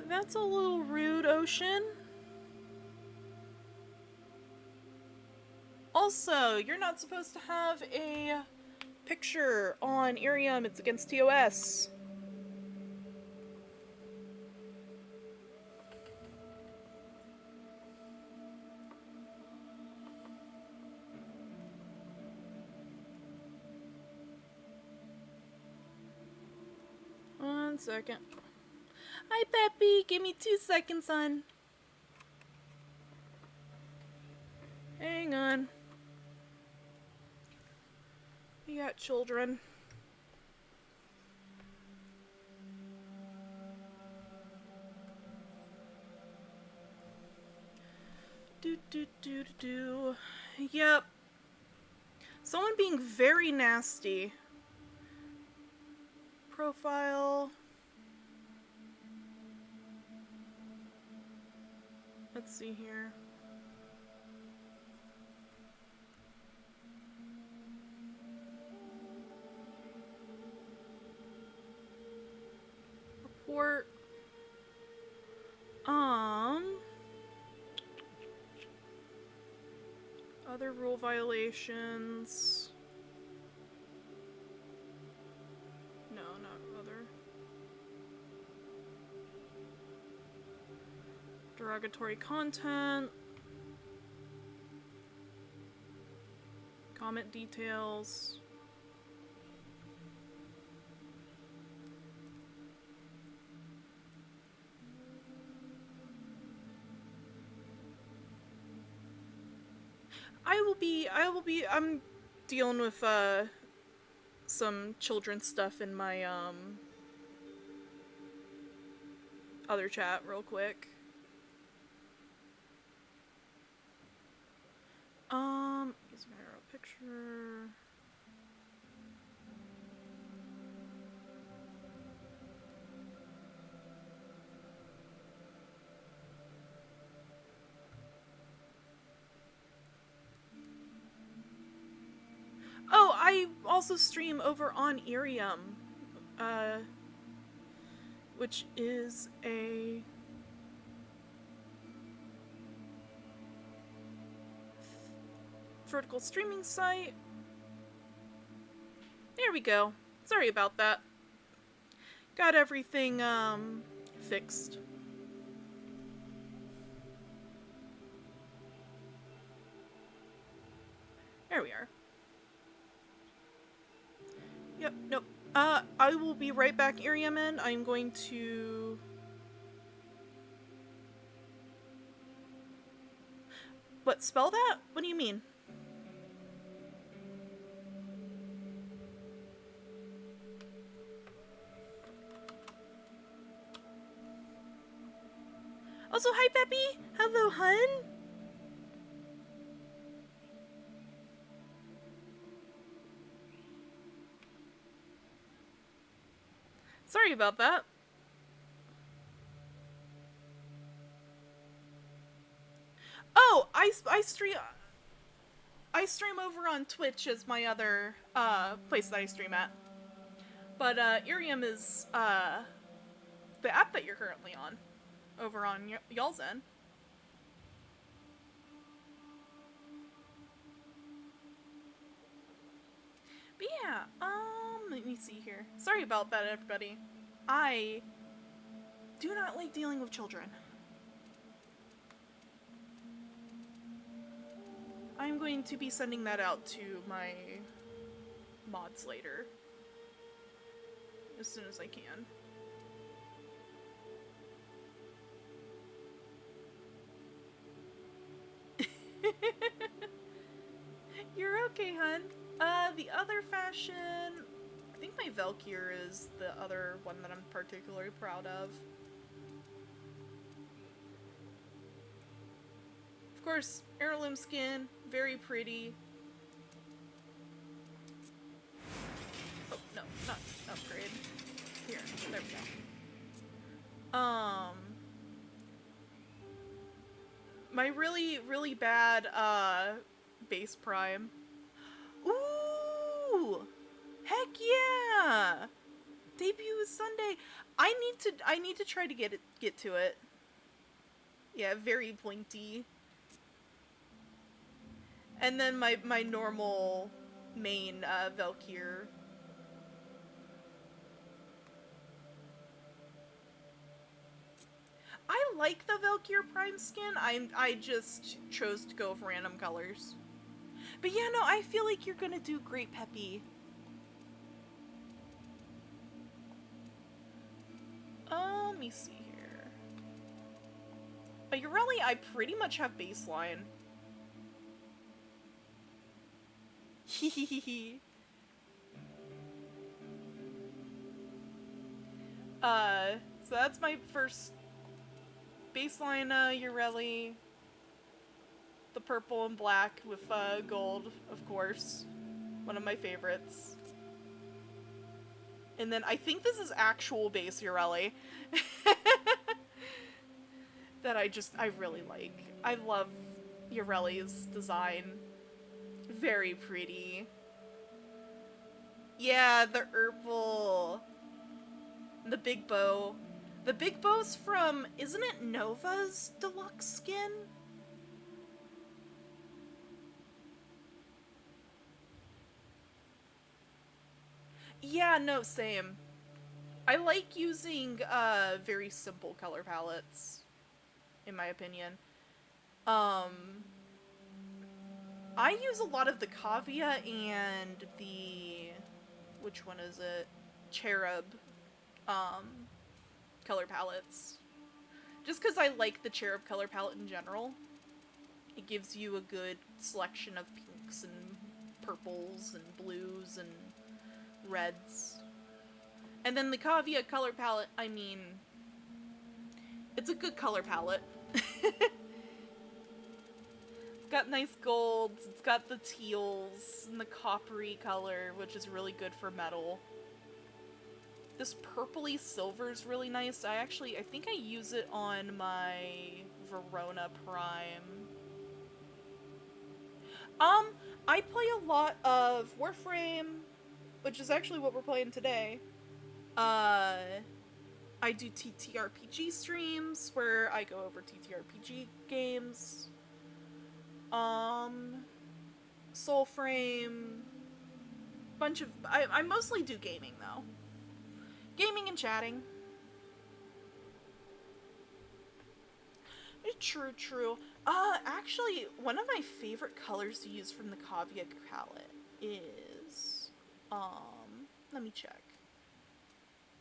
That's a little rude, Ocean. Also, you're not supposed to have a picture on IRIAM. It's against TOS. One second. Hi, Peppy. Give me 2 seconds, hon. Hang on. We got children. Yep. Someone being very nasty. Profile. Let's see here. Report. Other rule violations. No, not other. Derogatory content. Comment details. I'm dealing with, some children's stuff in my, other chat real quick. Use my arrow picture. Oh, I also stream over on IRIAM, which is a vertical streaming site. There we go. Sorry about that. Got everything, fixed. There we are. Yep, nope. I will be right back, IRIAM in. I'm going to... What, spell that? What do you mean? Also, hi, Peppy! Hello, hun! Sorry about that. Oh, I stream over on Twitch as my other place that I stream at. But IRIAM is the app that you're currently on over on y'all's end. But yeah, let me see here. Sorry about that, everybody. I do not like dealing with children. I'm going to be sending that out to my mods later. As soon as I can. You're okay, hun. The other fashion... I think my Valkyr is the other one that I'm particularly proud of. Of course, heirloom skin, very pretty. Oh, no, not upgrade. Here, there we go. My really, really bad, base prime. Ooh! Heck yeah! Debut is Sunday. I need to try to get to it. Yeah, very pointy. And then my normal main Valkyr. I like the Valkyr Prime skin. I just chose to go with random colors. But yeah, no, I feel like you're gonna do great, Peppy. Let me see here. But really, I pretty much have baseline. Hehehe. So that's my first baseline, Urelli. The purple and black with, gold, of course. One of my favorites. And then I think this is actual base Urelli. That I really like. I love Urelli's design. Very pretty. Yeah, the Urple. The big bow. The big bow's from, isn't it Nova's deluxe skin? Yeah, no, same. I like using, very simple color palettes, in my opinion. I use a lot of the Kavia and the, which one is it? Cherub, color palettes. Just because I like the Cherub color palette in general. It gives you a good selection of pinks and purples and blues and reds. And then the Kavia color palette, I mean, it's a good color palette. It's got nice golds, it's got the teals and the coppery color, which is really good for metal. This purpley silver is really nice. I think I use it on my Verona Prime. I play a lot of Warframe, which is actually what we're playing today. I do TTRPG streams where I go over TTRPG games. Soulframe, bunch of... I mostly do gaming, though. Gaming and chatting. True. Actually, one of my favorite colors to use from the Kavya palette is... let me check.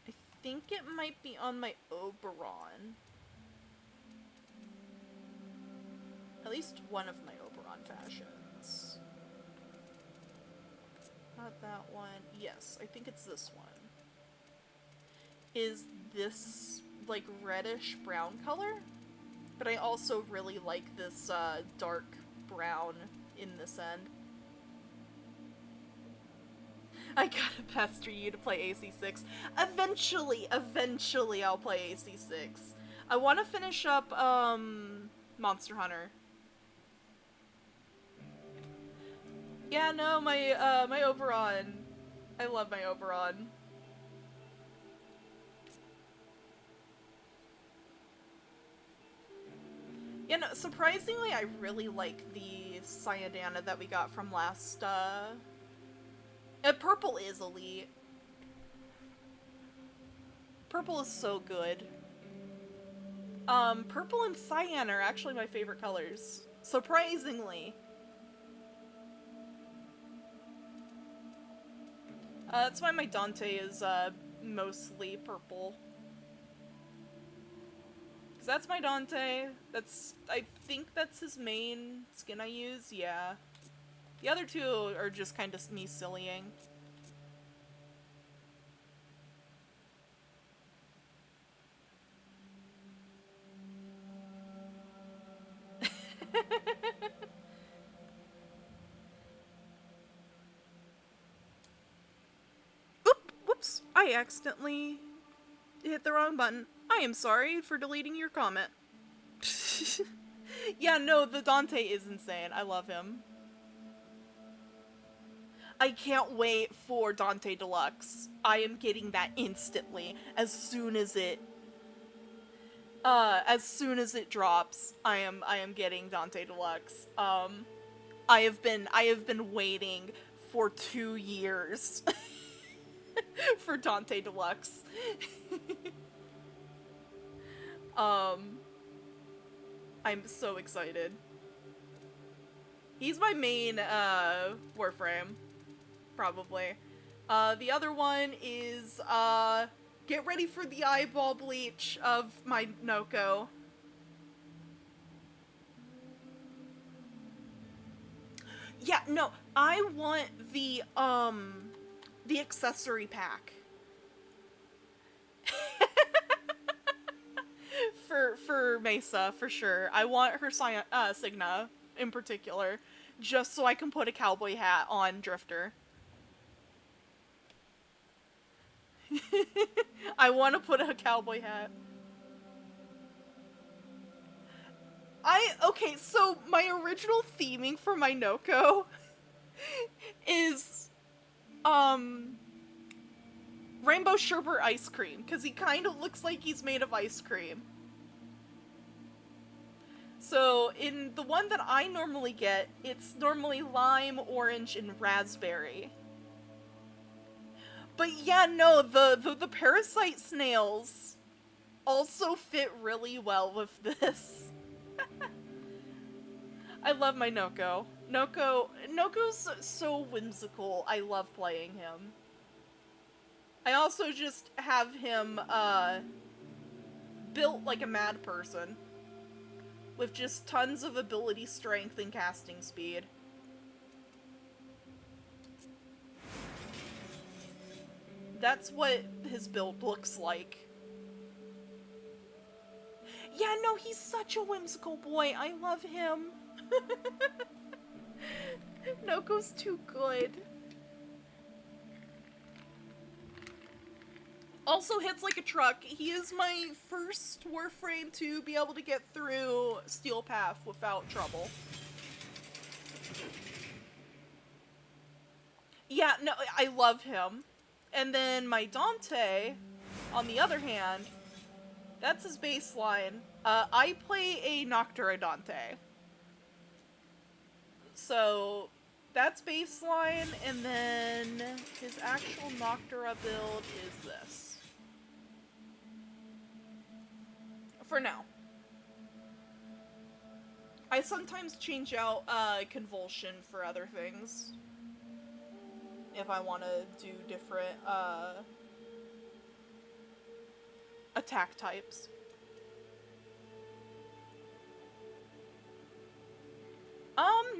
I think it might be on my Oberon. At least one of my Oberon fashions. Not that one. Yes, I think it's this one. Is this, like, reddish brown color? But I also really like this, dark brown in this end. I gotta pester you to play AC6. Eventually I'll play AC6. I want to finish up, Monster Hunter. Yeah, no, my Oberon. I love my Oberon. You know, surprisingly, I really like the Cyadana that we got from last, purple is elite. Purple is so good. Purple and cyan are actually my favorite colors. Surprisingly. That's why my Dante is, mostly purple. Because that's my Dante. I think that's his main skin I use, yeah. The other two are just kind of me sillying. Whoops! I accidentally hit the wrong button. I am sorry for deleting your comment. Yeah, no, the Dante is insane. I love him. I can't wait for Dante Deluxe. I am getting that instantly. As soon as it drops, I am getting Dante Deluxe. I have been waiting for 2 years for Dante Deluxe. I'm so excited. He's my main, Warframe. Probably. The other one is, get ready for the eyeball bleach of my Noko. Yeah, no, I want the accessory pack. for Mesa, for sure. I want her Signa, in particular, just so I can put a cowboy hat on Drifter. I want to put a cowboy hat. Okay, so my original theming for my Noko is, Rainbow Sherbet ice cream, because he kind of looks like he's made of ice cream. So, in the one that I normally get, it's normally lime, orange, and raspberry. But yeah, no, the parasite snails also fit really well with this. I love my Noko. Noko's so whimsical. I love playing him. I also just have him, built like a mad person. With just tons of ability, strength, and casting speed. That's what his build looks like. Yeah, no, he's such a whimsical boy. I love him. Noko's too good. Also hits like a truck. He is my first Warframe to be able to get through Steel Path without trouble. Yeah, no, I love him. And then my Dante, on the other hand, that's his baseline. I play a Noctura Dante. So, That's baseline, and then his actual Noctura build is this. For now. I sometimes change out Convulsion for other things. If I want to do different attack types.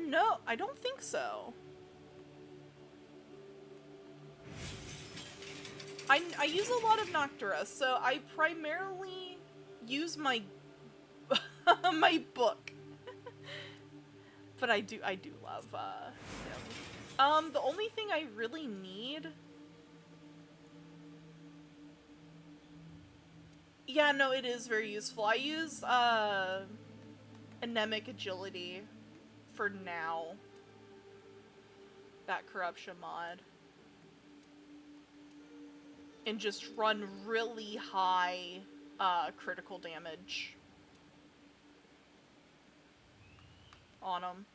No, I don't think so. I use a lot of Noctura, so I primarily use my my book. But I do love him. The only thing I really need. Yeah, no, it is very useful. I use Anemic Agility for now. That corruption mod. And just run really high critical damage on them.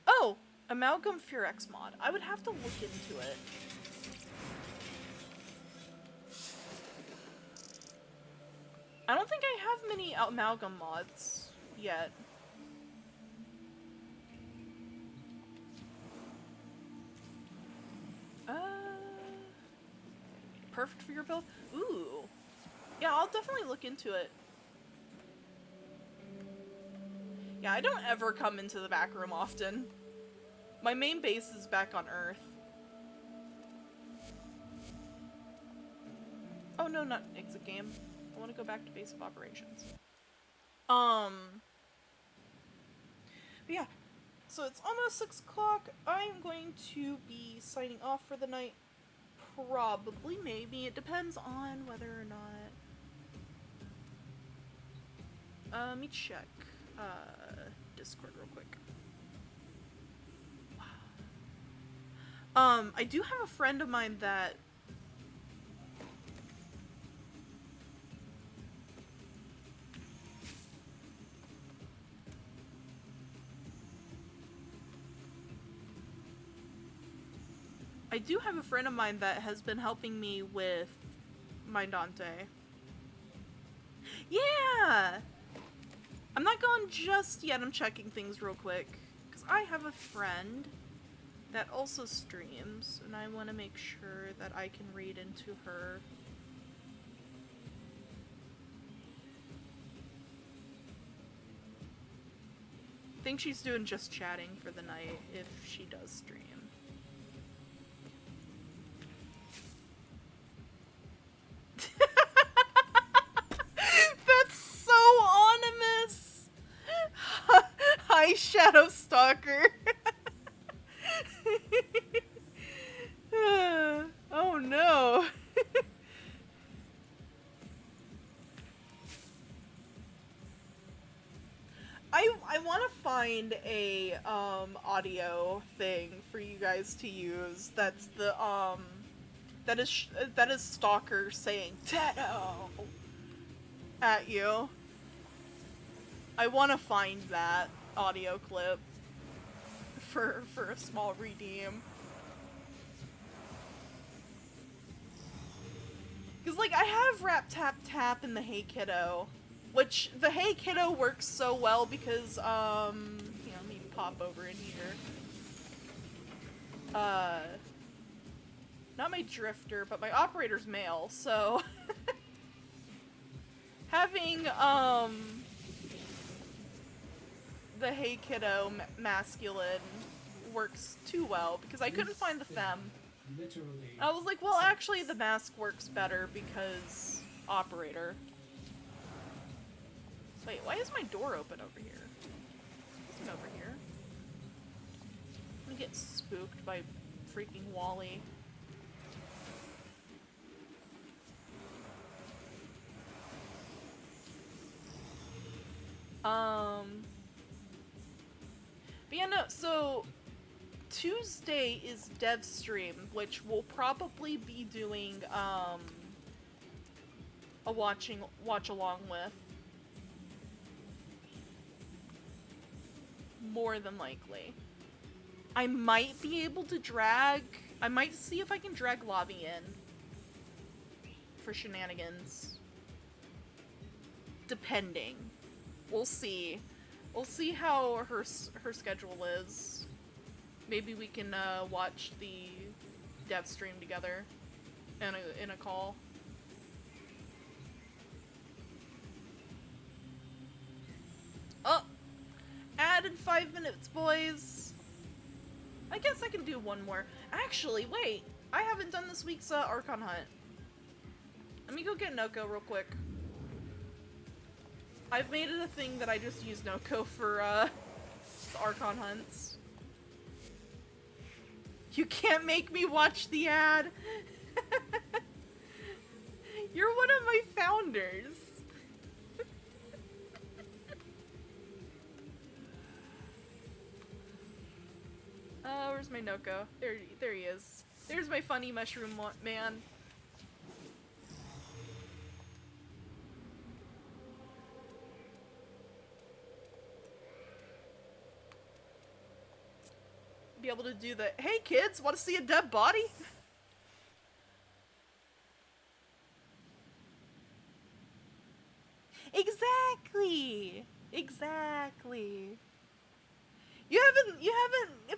Oh! Amalgam Furex mod. I would have to look into it. I don't think I have many Amalgam mods yet. Perfect for your build? Ooh. Yeah, I'll definitely look into it. Yeah, I don't ever come into the back room often. My main base is back on Earth. Oh no, not exit game. I want to go back to base of operations. But yeah. So it's almost 6 o'clock. I'm going to be signing off for the night. Probably, maybe. It depends on whether or not... let me check Discord real quick. I do have a friend of mine that... I do have a friend of mine that has been helping me with Mindante. Yeah! I'm not going just yet, I'm checking things real quick. Because I have a friend that also streams, and I want to make sure that I can read into her. I think she's doing just chatting for the night, if she does stream. That's so ominous! Hi, Shadow Stalker. Oh no. I want to find a audio thing for you guys to use that's the that is Stalker saying "Teto" at you. I want to find that audio clip for a small redeem. Cause like I have Rap Tap Tap in the Hey Kiddo, which the Hey Kiddo works so well because you know, let me pop over in here. Not my drifter, but my operator's male, so having the Hey Kiddo masculine works too well because I couldn't find the femme. Literally. I was like, well, actually the mask works better because operator. Wait, why is my door open over here? It isn't over here. I'm gonna get spooked by freaking Wally. But yeah, no, so Tuesday is dev stream, which we'll probably be doing a watch along with. More than likely. I might be able to drag... I might see if I can drag Lobby in. For shenanigans. Depending. We'll see. We'll see how her schedule is. Maybe we can watch the dev stream together in a call. Oh! Add in 5 minutes, boys! I guess I can do one more. Actually, wait! I haven't done this week's Archon Hunt. Let me go get Noko real quick. I've made it a thing that I just use Noko for the Archon Hunts. You can't make me watch the ad! You're one of my founders! Where's my Noko? There he is. There's my funny mushroom man. Be able to do the, hey kids, want to see a dead body? Exactly! Exactly. You haven't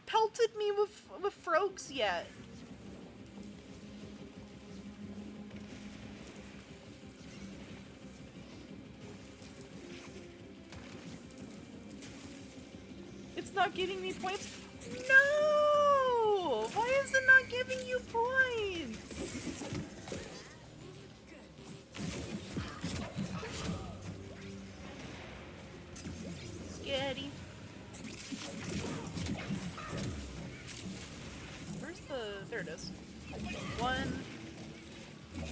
pelted me with frogs yet. It's not giving me points. No! Why is it not giving you points? Scary. Where's the... there it is. 1, 2...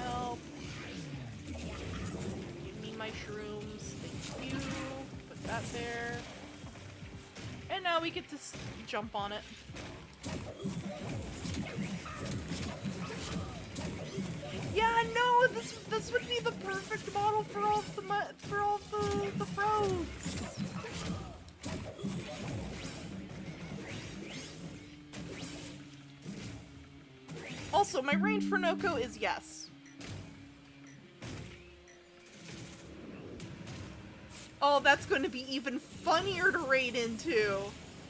help. Give me my shrooms. Thank you. Put that there. And now we get to jump on it. Yeah, no, this would be the perfect model for all the frogs. Also, my range for Noko is yes. Oh, that's going to be even funnier to raid into.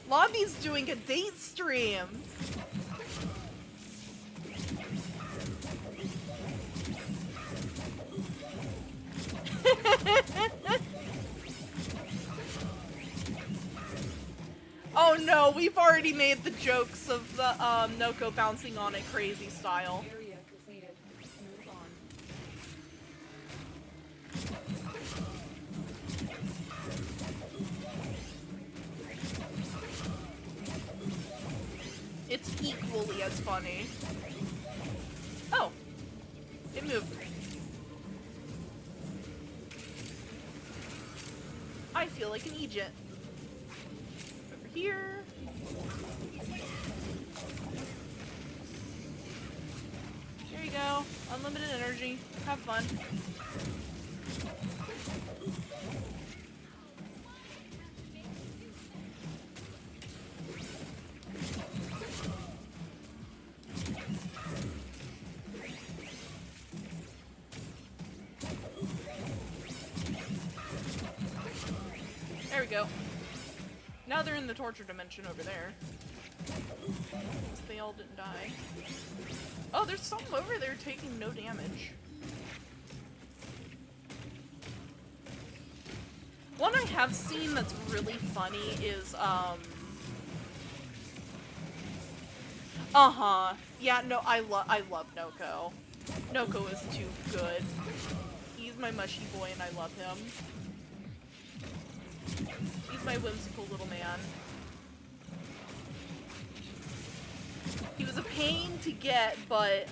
Lobby's doing a date stream. Oh no, we've already made the jokes of the Noko bouncing on it crazy style. Area completed. Move on. It's equally as funny. Oh, it moved. I feel like an Egypt. Over here. There you go. Unlimited energy. Have fun. There we go. Now they're in the torture dimension over there. Because they all didn't die. Oh, there's some over there taking no damage. One I have seen that's really funny is, yeah, no, I love Noko. Noko is too good. He's my mushy boy and I love him. He's my whimsical little man. He was a pain to get, but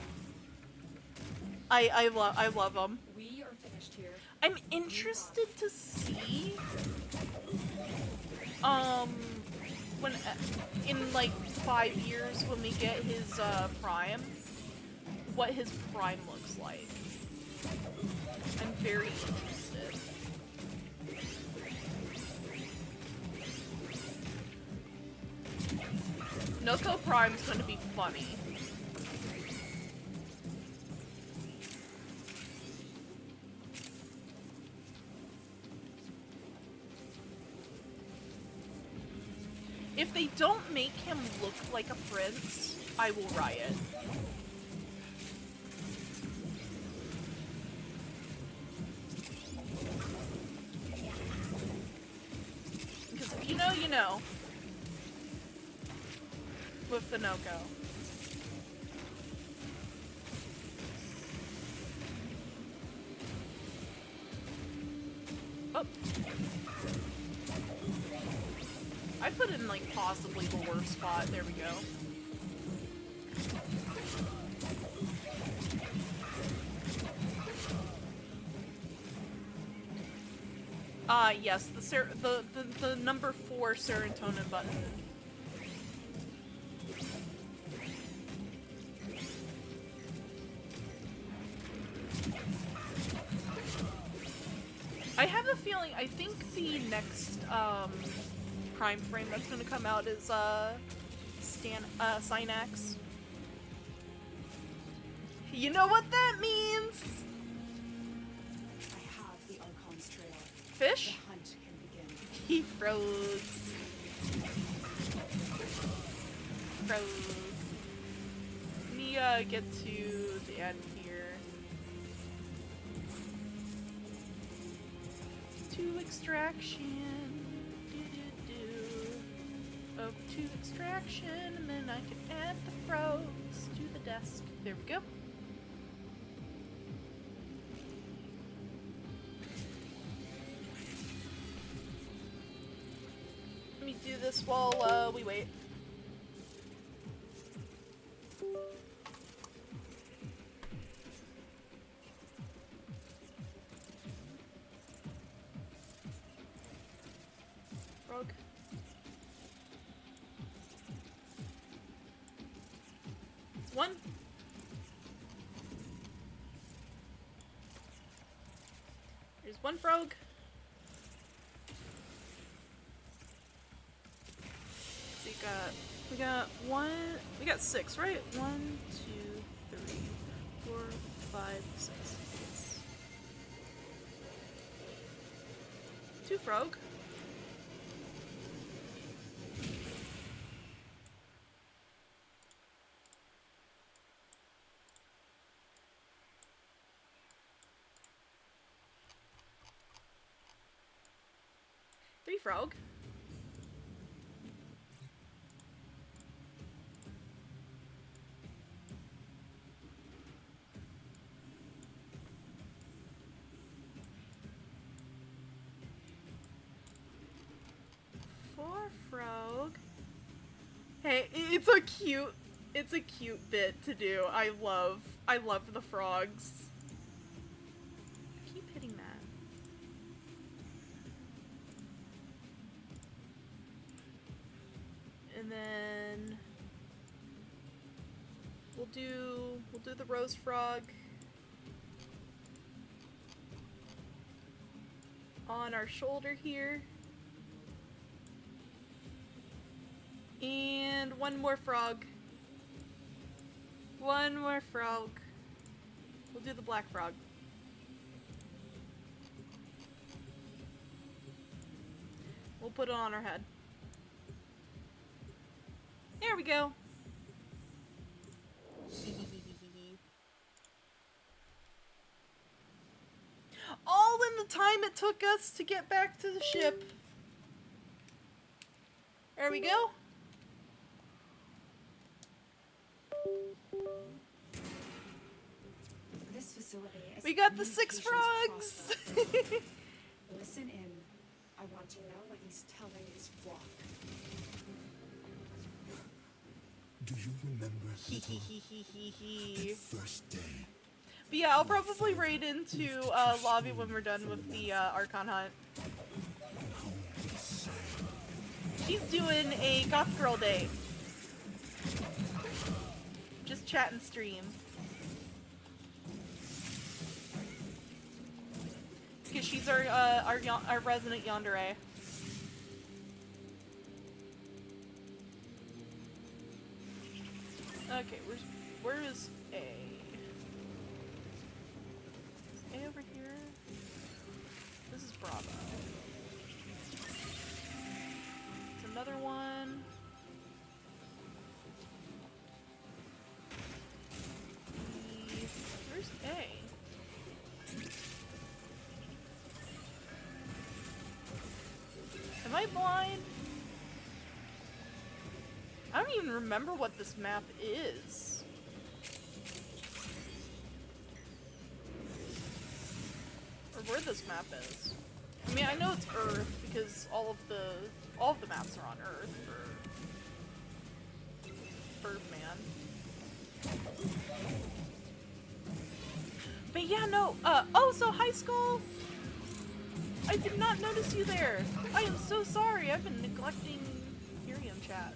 I love him. We are finished here. I'm interested to see when in like 5 years when we get his prime, what his prime looks like. I'm very interested. Noko Prime's gonna be funny. If they don't make him look like a prince, I will riot. Because if you know, you know. With the Noko. Oh. I put in, like, possibly the worst spot. There we go. Yes, the number 4 serotonin button. I have a feeling, I think the next, Prime frame that's gonna come out is, Synax. You know what that means? I have the Archon's trail. Fish? The hunt can begin. He froze. Froze. Let me, get to the end here. To extraction. Up to extraction, and then I can add the frogs to the desk. There we go. Let me do this while we wait. Frog. It's one. There's one frog. So we got 6, right? 1, 2, 3, 4, 5, 6. Yes. 2 frog. Three frog. Four frog. Hey, it's a cute bit to do. I love the frogs. I keep hitting that. And then we'll do the rose frog on our shoulder here. And one more frog. One more frog. We'll do the black frog. We'll put it on our head. There we go. All in the time it took us to get back to the ship. There we go. This facility is We got the 6 frogs. Listen in. I want to know what he's telling his flock. Do you remember the first day? But yeah, I'll probably raid into lobby when we're done with the Archon hunt. She's doing a goth girl day. Just chat and stream. Because she's our resident yandere. Okay, where is A? Is A over here? This is Bravo. It's another one. Where's A? Am I blind? I don't even remember what this map is. Or where this map is. I mean, I know it's Earth because all of the maps are on Earth for Birdman. But yeah, no, oh, so high school! I did not notice you there! I am so sorry, I've been neglecting IRIAM chat.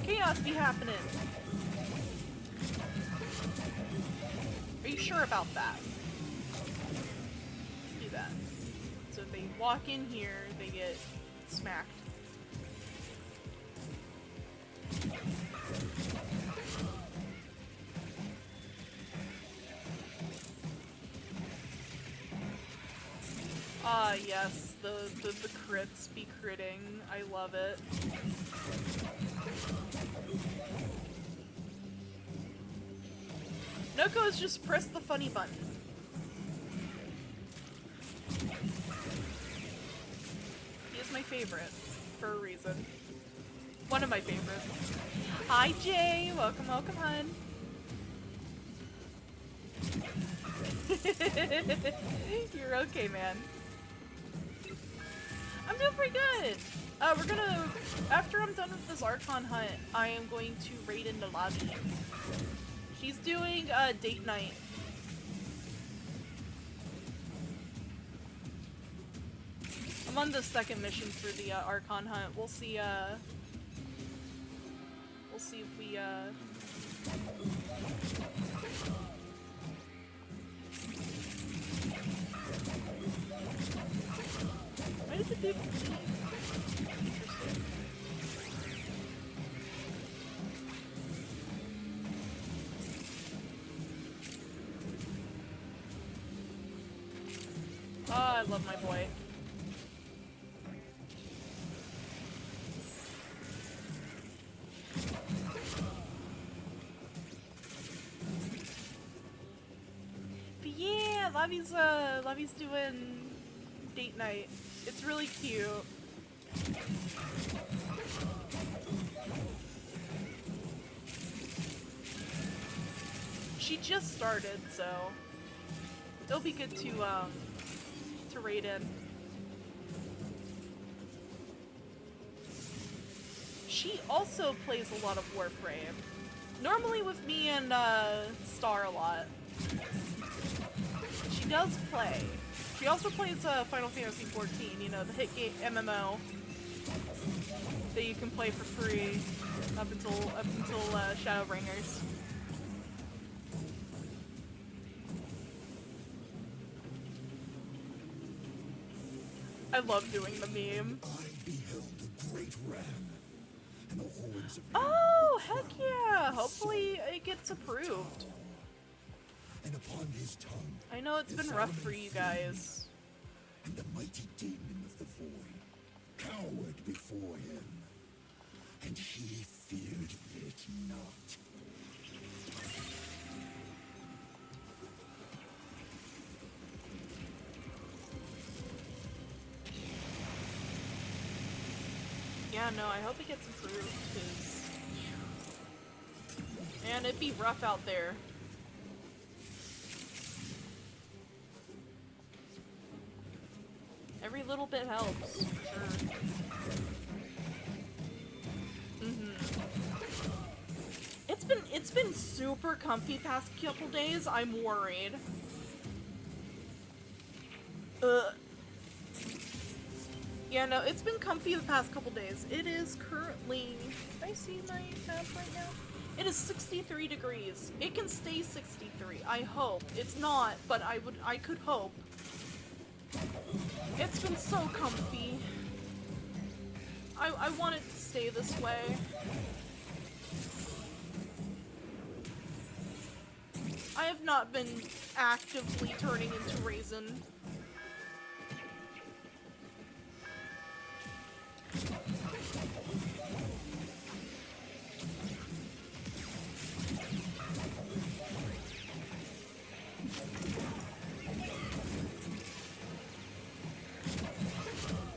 Chaos be happening! Are you sure about that? Let's do that. So if they walk in here, they get smacked. Ah, yes, the crits be critting. I love it. Noko has just pressed the funny button. He is my favorite, for a reason. One of my favorites. Hi, Jay! Welcome, welcome, hun. You're okay, man. I'm doing pretty good. We're gonna, after I'm done with this Archon hunt, I am going to raid into lobby. She's doing date night. I'm on the second mission for the Archon hunt. We'll see if we why did the dude leave? Interesting. Oh, I love my boy. But yeah, Lavi's doing date night. It's really cute. She just started, so it'll be good to raid in. She also plays a lot of Warframe. Normally with me and Star a lot. She does play. She also plays Final Fantasy XIV, you know, the hit game MMO that you can play for free up until Shadowbringers. I love doing the meme. I beheld the great ram, and the hordes of Oh, heck yeah! Hopefully it gets approved. and upon his tongue I know it's been rough for you guys. and the mighty demon of the void cowered before him, and he feared it not. Yeah, no, I hope it gets improved, because... Man, it'd be rough out there. Every little bit helps, for sure. It's been super comfy past couple days. I'm worried. Yeah, no, it's been comfy the past couple days. It is currently... Can I see my tab right now? It is 63 degrees. It can stay 63. I hope. It's not, but I could hope. It's been so comfy. I want it to stay this way. I have not been actively turning into Raisin.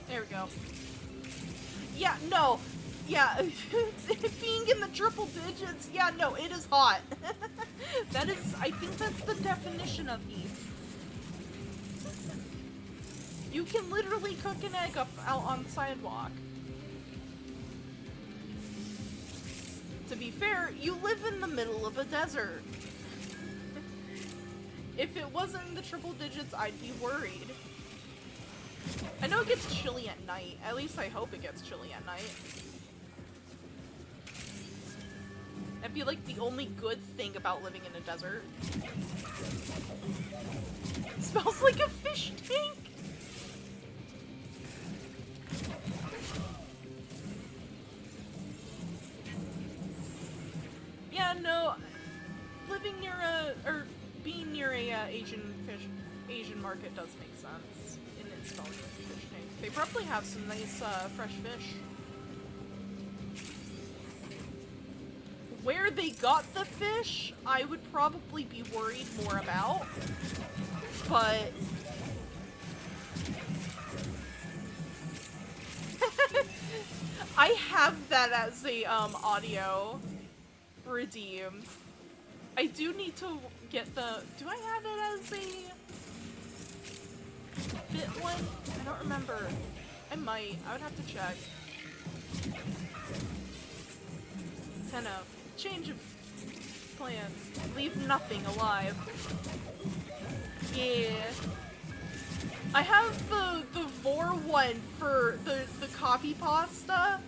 There we go. Yeah, no. Yeah, being in the triple digits, yeah, no, it is hot. That is, I think that's the definition of heat. You can literally cook an egg up out on the sidewalk. To be fair, you live in the middle of a desert. If it wasn't in the triple digits, I'd be worried. I know it gets chilly at night. At least I hope it gets chilly at night. That'd be like the only good thing about living in a desert. It smells like a fish tank! Yeah, no, living near or being near a Asian market does make sense. And it's smelling like a fish tank. They probably have some nice, fresh fish. Where they got the fish, I would probably be worried more about, but I have that as a audio redeem. I do need to get the. Do I have it as a bit one? I don't remember. I might. I would have to check. 10 of. Change of plans. Leave nothing alive. Yeah. I have the Vor one for the copy pasta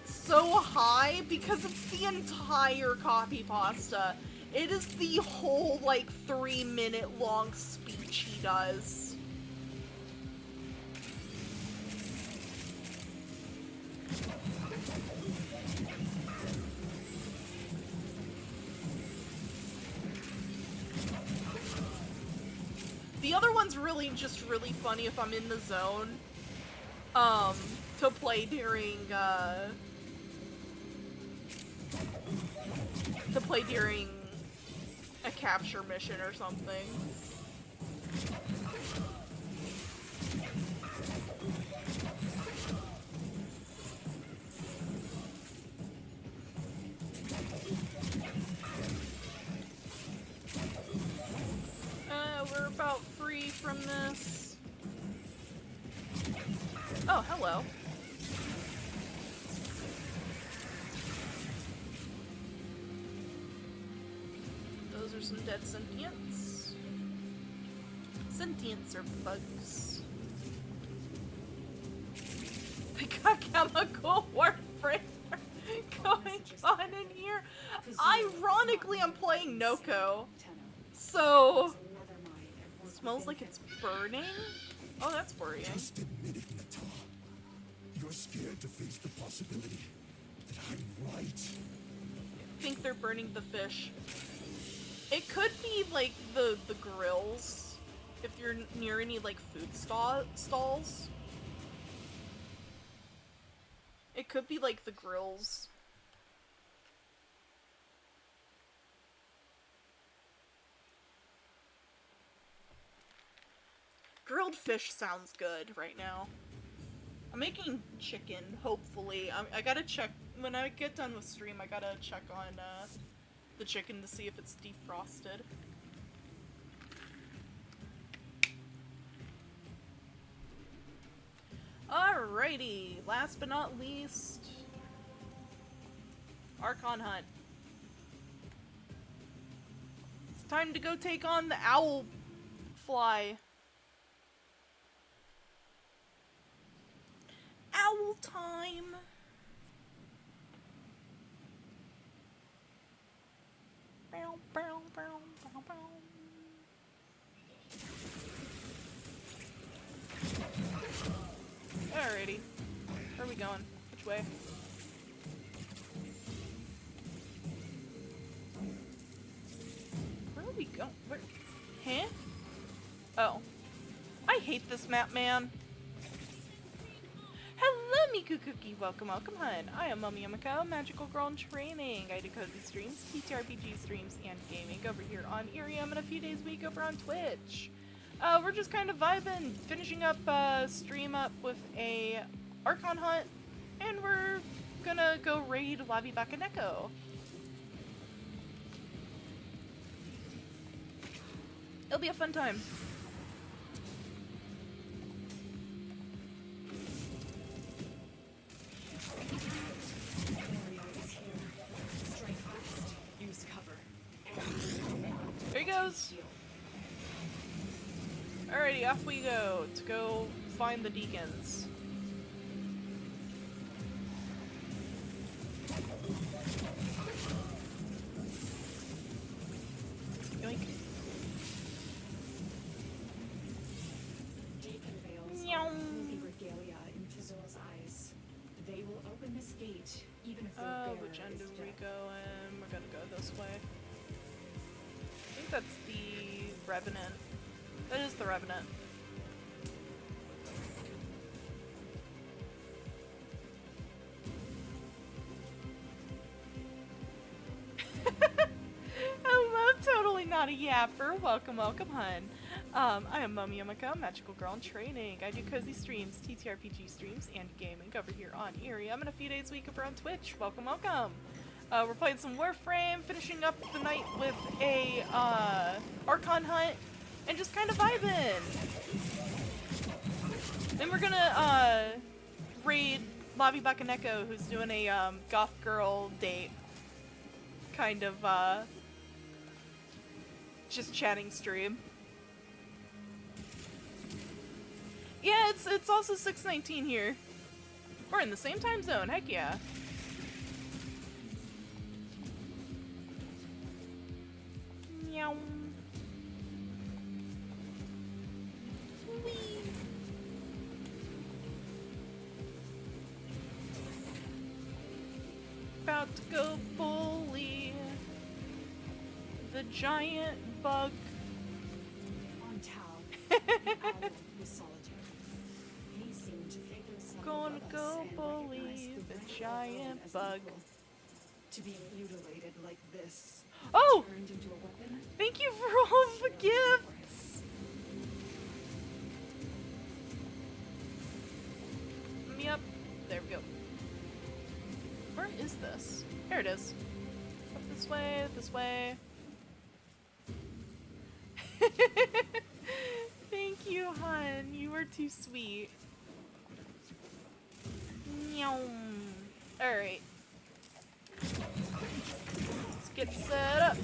so high because it's the entire copy pasta. It is the whole, like, 3-minute long speech he does. The other one's really just really funny if I'm in the zone, to play during, a capture mission or something. We're about free from this. Oh, hello. Those are some dead sentients. Sentients are bugs. We got chemical warfare going on in here. Ironically, I'm playing Noko. So, it smells like it's burning? Oh, that's worrying. Just admit it, Nata. You're scared to face the possibility that I'm right. I think they're burning the fish. It could be, like, the grills, if you're near any, like, food stalls. It could be, like, the grills. Grilled fish sounds good right now. I'm making chicken, hopefully. I gotta check, when I get done with stream, I gotta check on, the chicken to see if it's defrosted. Alrighty, last but not least, Archon Hunt. It's time to go take on the owl fly. Owl time! Bow, bow, bow, bow, bow. Alrighty. Where are we going? going? Which way? Where are we going? Where? Huh? Oh. I hate this map, man. Hello, Miku Cookie. Welcome, welcome, hun. I am MomoYumeko, magical girl in training. I do cozy streams, TTRPG streams, and gaming over here on IRIAM, and a few days a week over on Twitch. We're just kind of vibing, finishing up stream up with a Archon hunt, and we're gonna go raid Lavi Bakaneko. It'll be a fun time. There he goes. Alrighty, off we go to go find the deacons. Yoink. Deacon veils Meow. are holy regalia in Tazor's eyes. They will open this gate, even if their bearer Which end is do we dead. go in? We're gonna go this way. I think that's the Revenant. That is the Revenant. Hello, totally not a yapper. Welcome, welcome, hun. I am MomoYumeko, magical girl in training. I do cozy streams, TTRPG streams, and gaming over here on IRIAM, and a few days a week over on Twitch. Welcome, welcome. We're playing some Warframe, finishing up the night with a Archon hunt, and just kind of vibing. Then we're gonna raid Lavi Bakaneko, who's doing a goth girl date, kind of just chatting stream. Yeah, it's also 6:19 here. We're in the same time zone. Heck yeah. Meow. Whee. About to go bully the giant bug. On Tau, the owl was solitary. He seemed to think himself Gonna above us go and bully recognized the red giant world as bug. equal. To be mutilated like this, Oh! turned into a weapon. Thank you for all of the gifts! Yep. There we go. Where is this? There it is. Up this way, this way. Thank you, hun. You were too sweet. Meow. Alright. Let's get set up.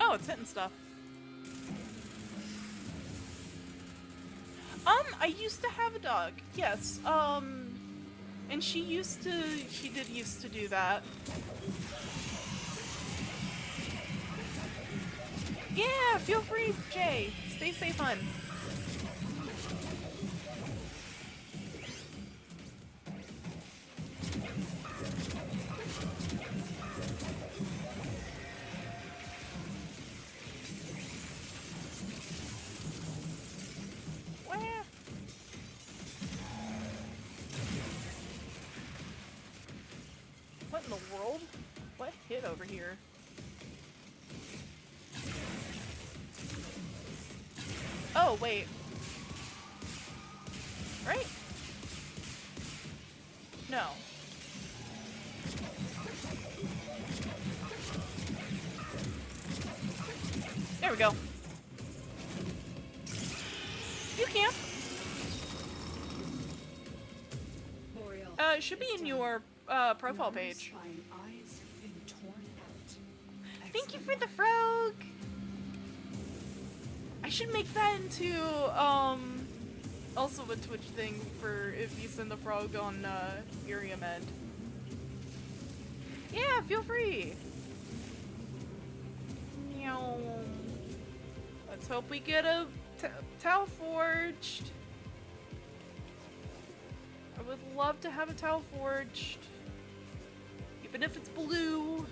Oh, it's hitting stuff. I used to have a dog. Yes. And she did used to do that. Yeah, feel free, Jay. Stay safe, hun. Where? What in the world? What hit over here? Oh, wait. Right? No. There we go. You can't. It should be in your profile page. Thank you for the frog. I should make that into Also a Twitch thing for if you send the frog on IRIAM end. Yeah, feel free. Meow. Let's hope we get a towel forged. I would love to have a towel forged. Even if it's blue.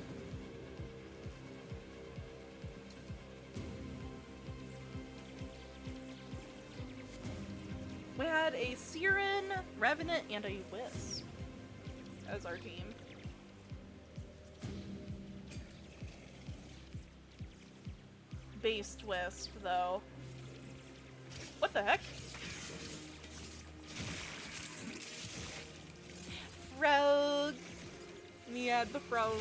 We had a Siren, Revenant, and a Wisp as our team. Based Wisp, though. What the heck? Frog! Let me add the frog.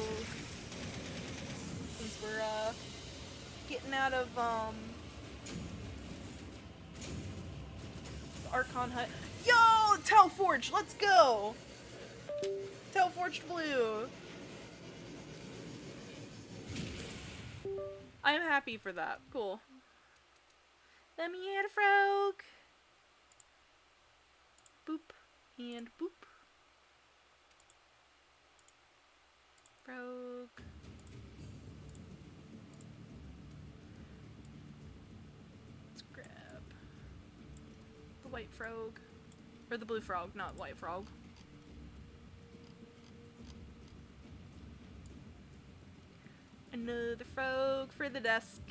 Since we're, getting out of, the Archon Hut. Yo! Telforged! Let's go! Telforged Blue! I'm happy for that. Cool. Let me add a frog. Boop. And boop. Frog. Let's grab the white frog. Or the blue frog, not white frog. Another frog for the desk.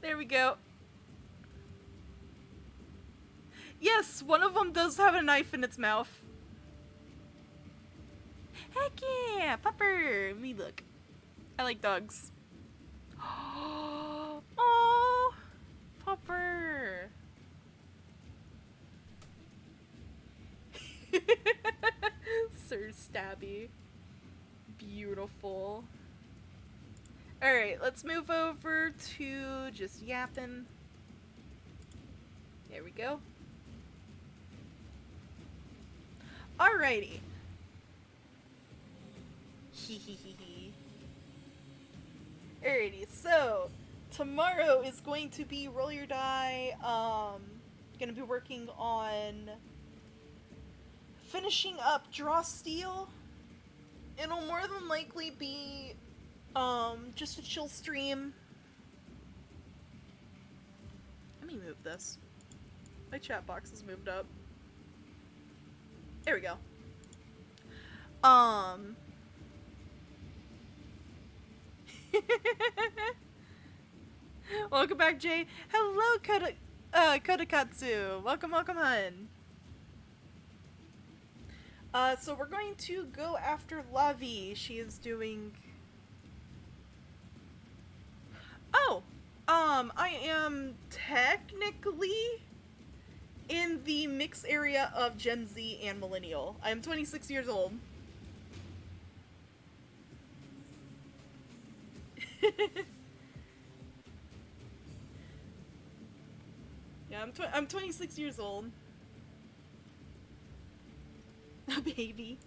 There we go. Yes, one of them does have a knife in its mouth. Heck yeah, pupper. Let me look. I like dogs. Oh, pupper. Sir Stabby. Beautiful. Alright, let's move over to just yapping. There we go. Alrighty. Alrighty, so tomorrow is going to be Roll Your Die. Gonna be working on finishing up Draw Steel. It'll more than likely be just a chill stream. Let me move this. My chat box is moved up. There we go. Welcome back, Jay. Hello, Kodakatsu. Welcome, welcome, hun. So we're going to go after Lavi. She is doing... Oh! I am technically in the mix area of Gen Z and Millennial. I am 26 years old. Yeah, I'm 26 years old. A baby.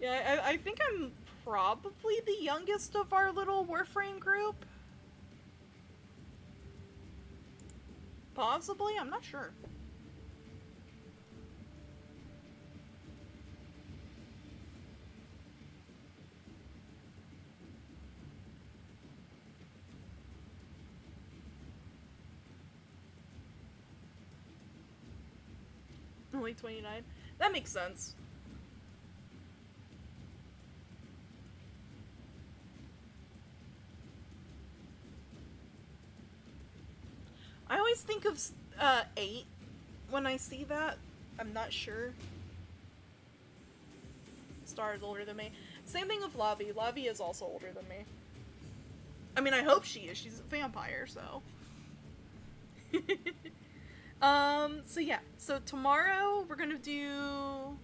Yeah, I think I'm probably the youngest of our little Warframe group. Possibly? I'm not sure. Only 29. That makes sense. I always think of 8 when I see that. I'm not sure. Star is older than me. Same thing with Lavi. Lavi is also older than me. I mean, I hope she is. She's a vampire, so. So yeah. So tomorrow we're gonna do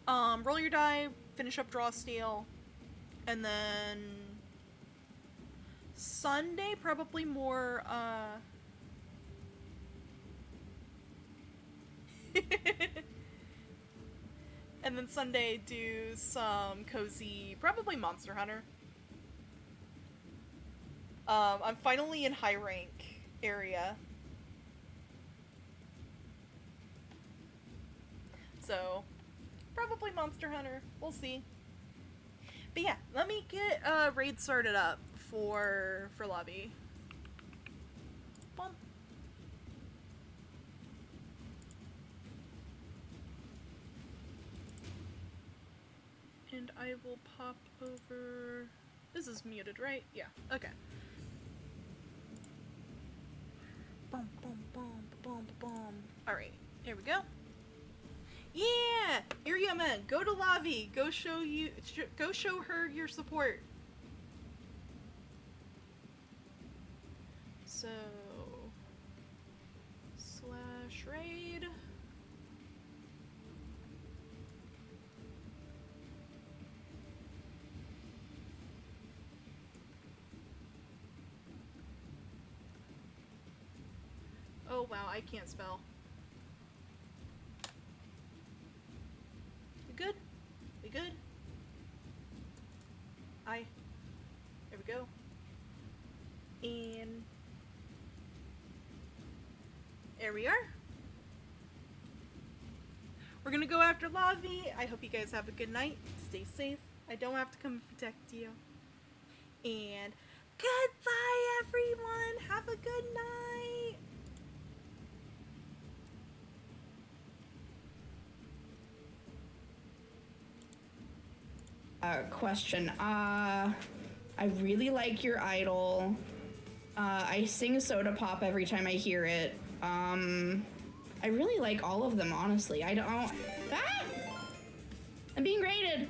Roll Your Die, finish up Draw Steel, and then Sunday probably more and then Sunday do some cozy, probably Monster Hunter. I'm finally in high rank. area. So, probably Monster Hunter. We'll see. But yeah, let me get raid started up for lobby. Boom. And I will pop over... This is muted, right? Yeah, okay. Boom, boom, boom, boom, boom. Alright, here we go. Yeah! IRIAM, go to Lavi. Go show her your support. So... /raid. Oh wow, I can't spell. We good? We good? There we go. And there we are. We're gonna go after Lavi. I hope you guys have a good night. Stay safe. I don't have to come protect you. And goodbye, everyone. Have a good night. Question. I really like your idol. I sing Soda Pop every time I hear it. I really like all of them, honestly. I don't... Ah! I'm being raided!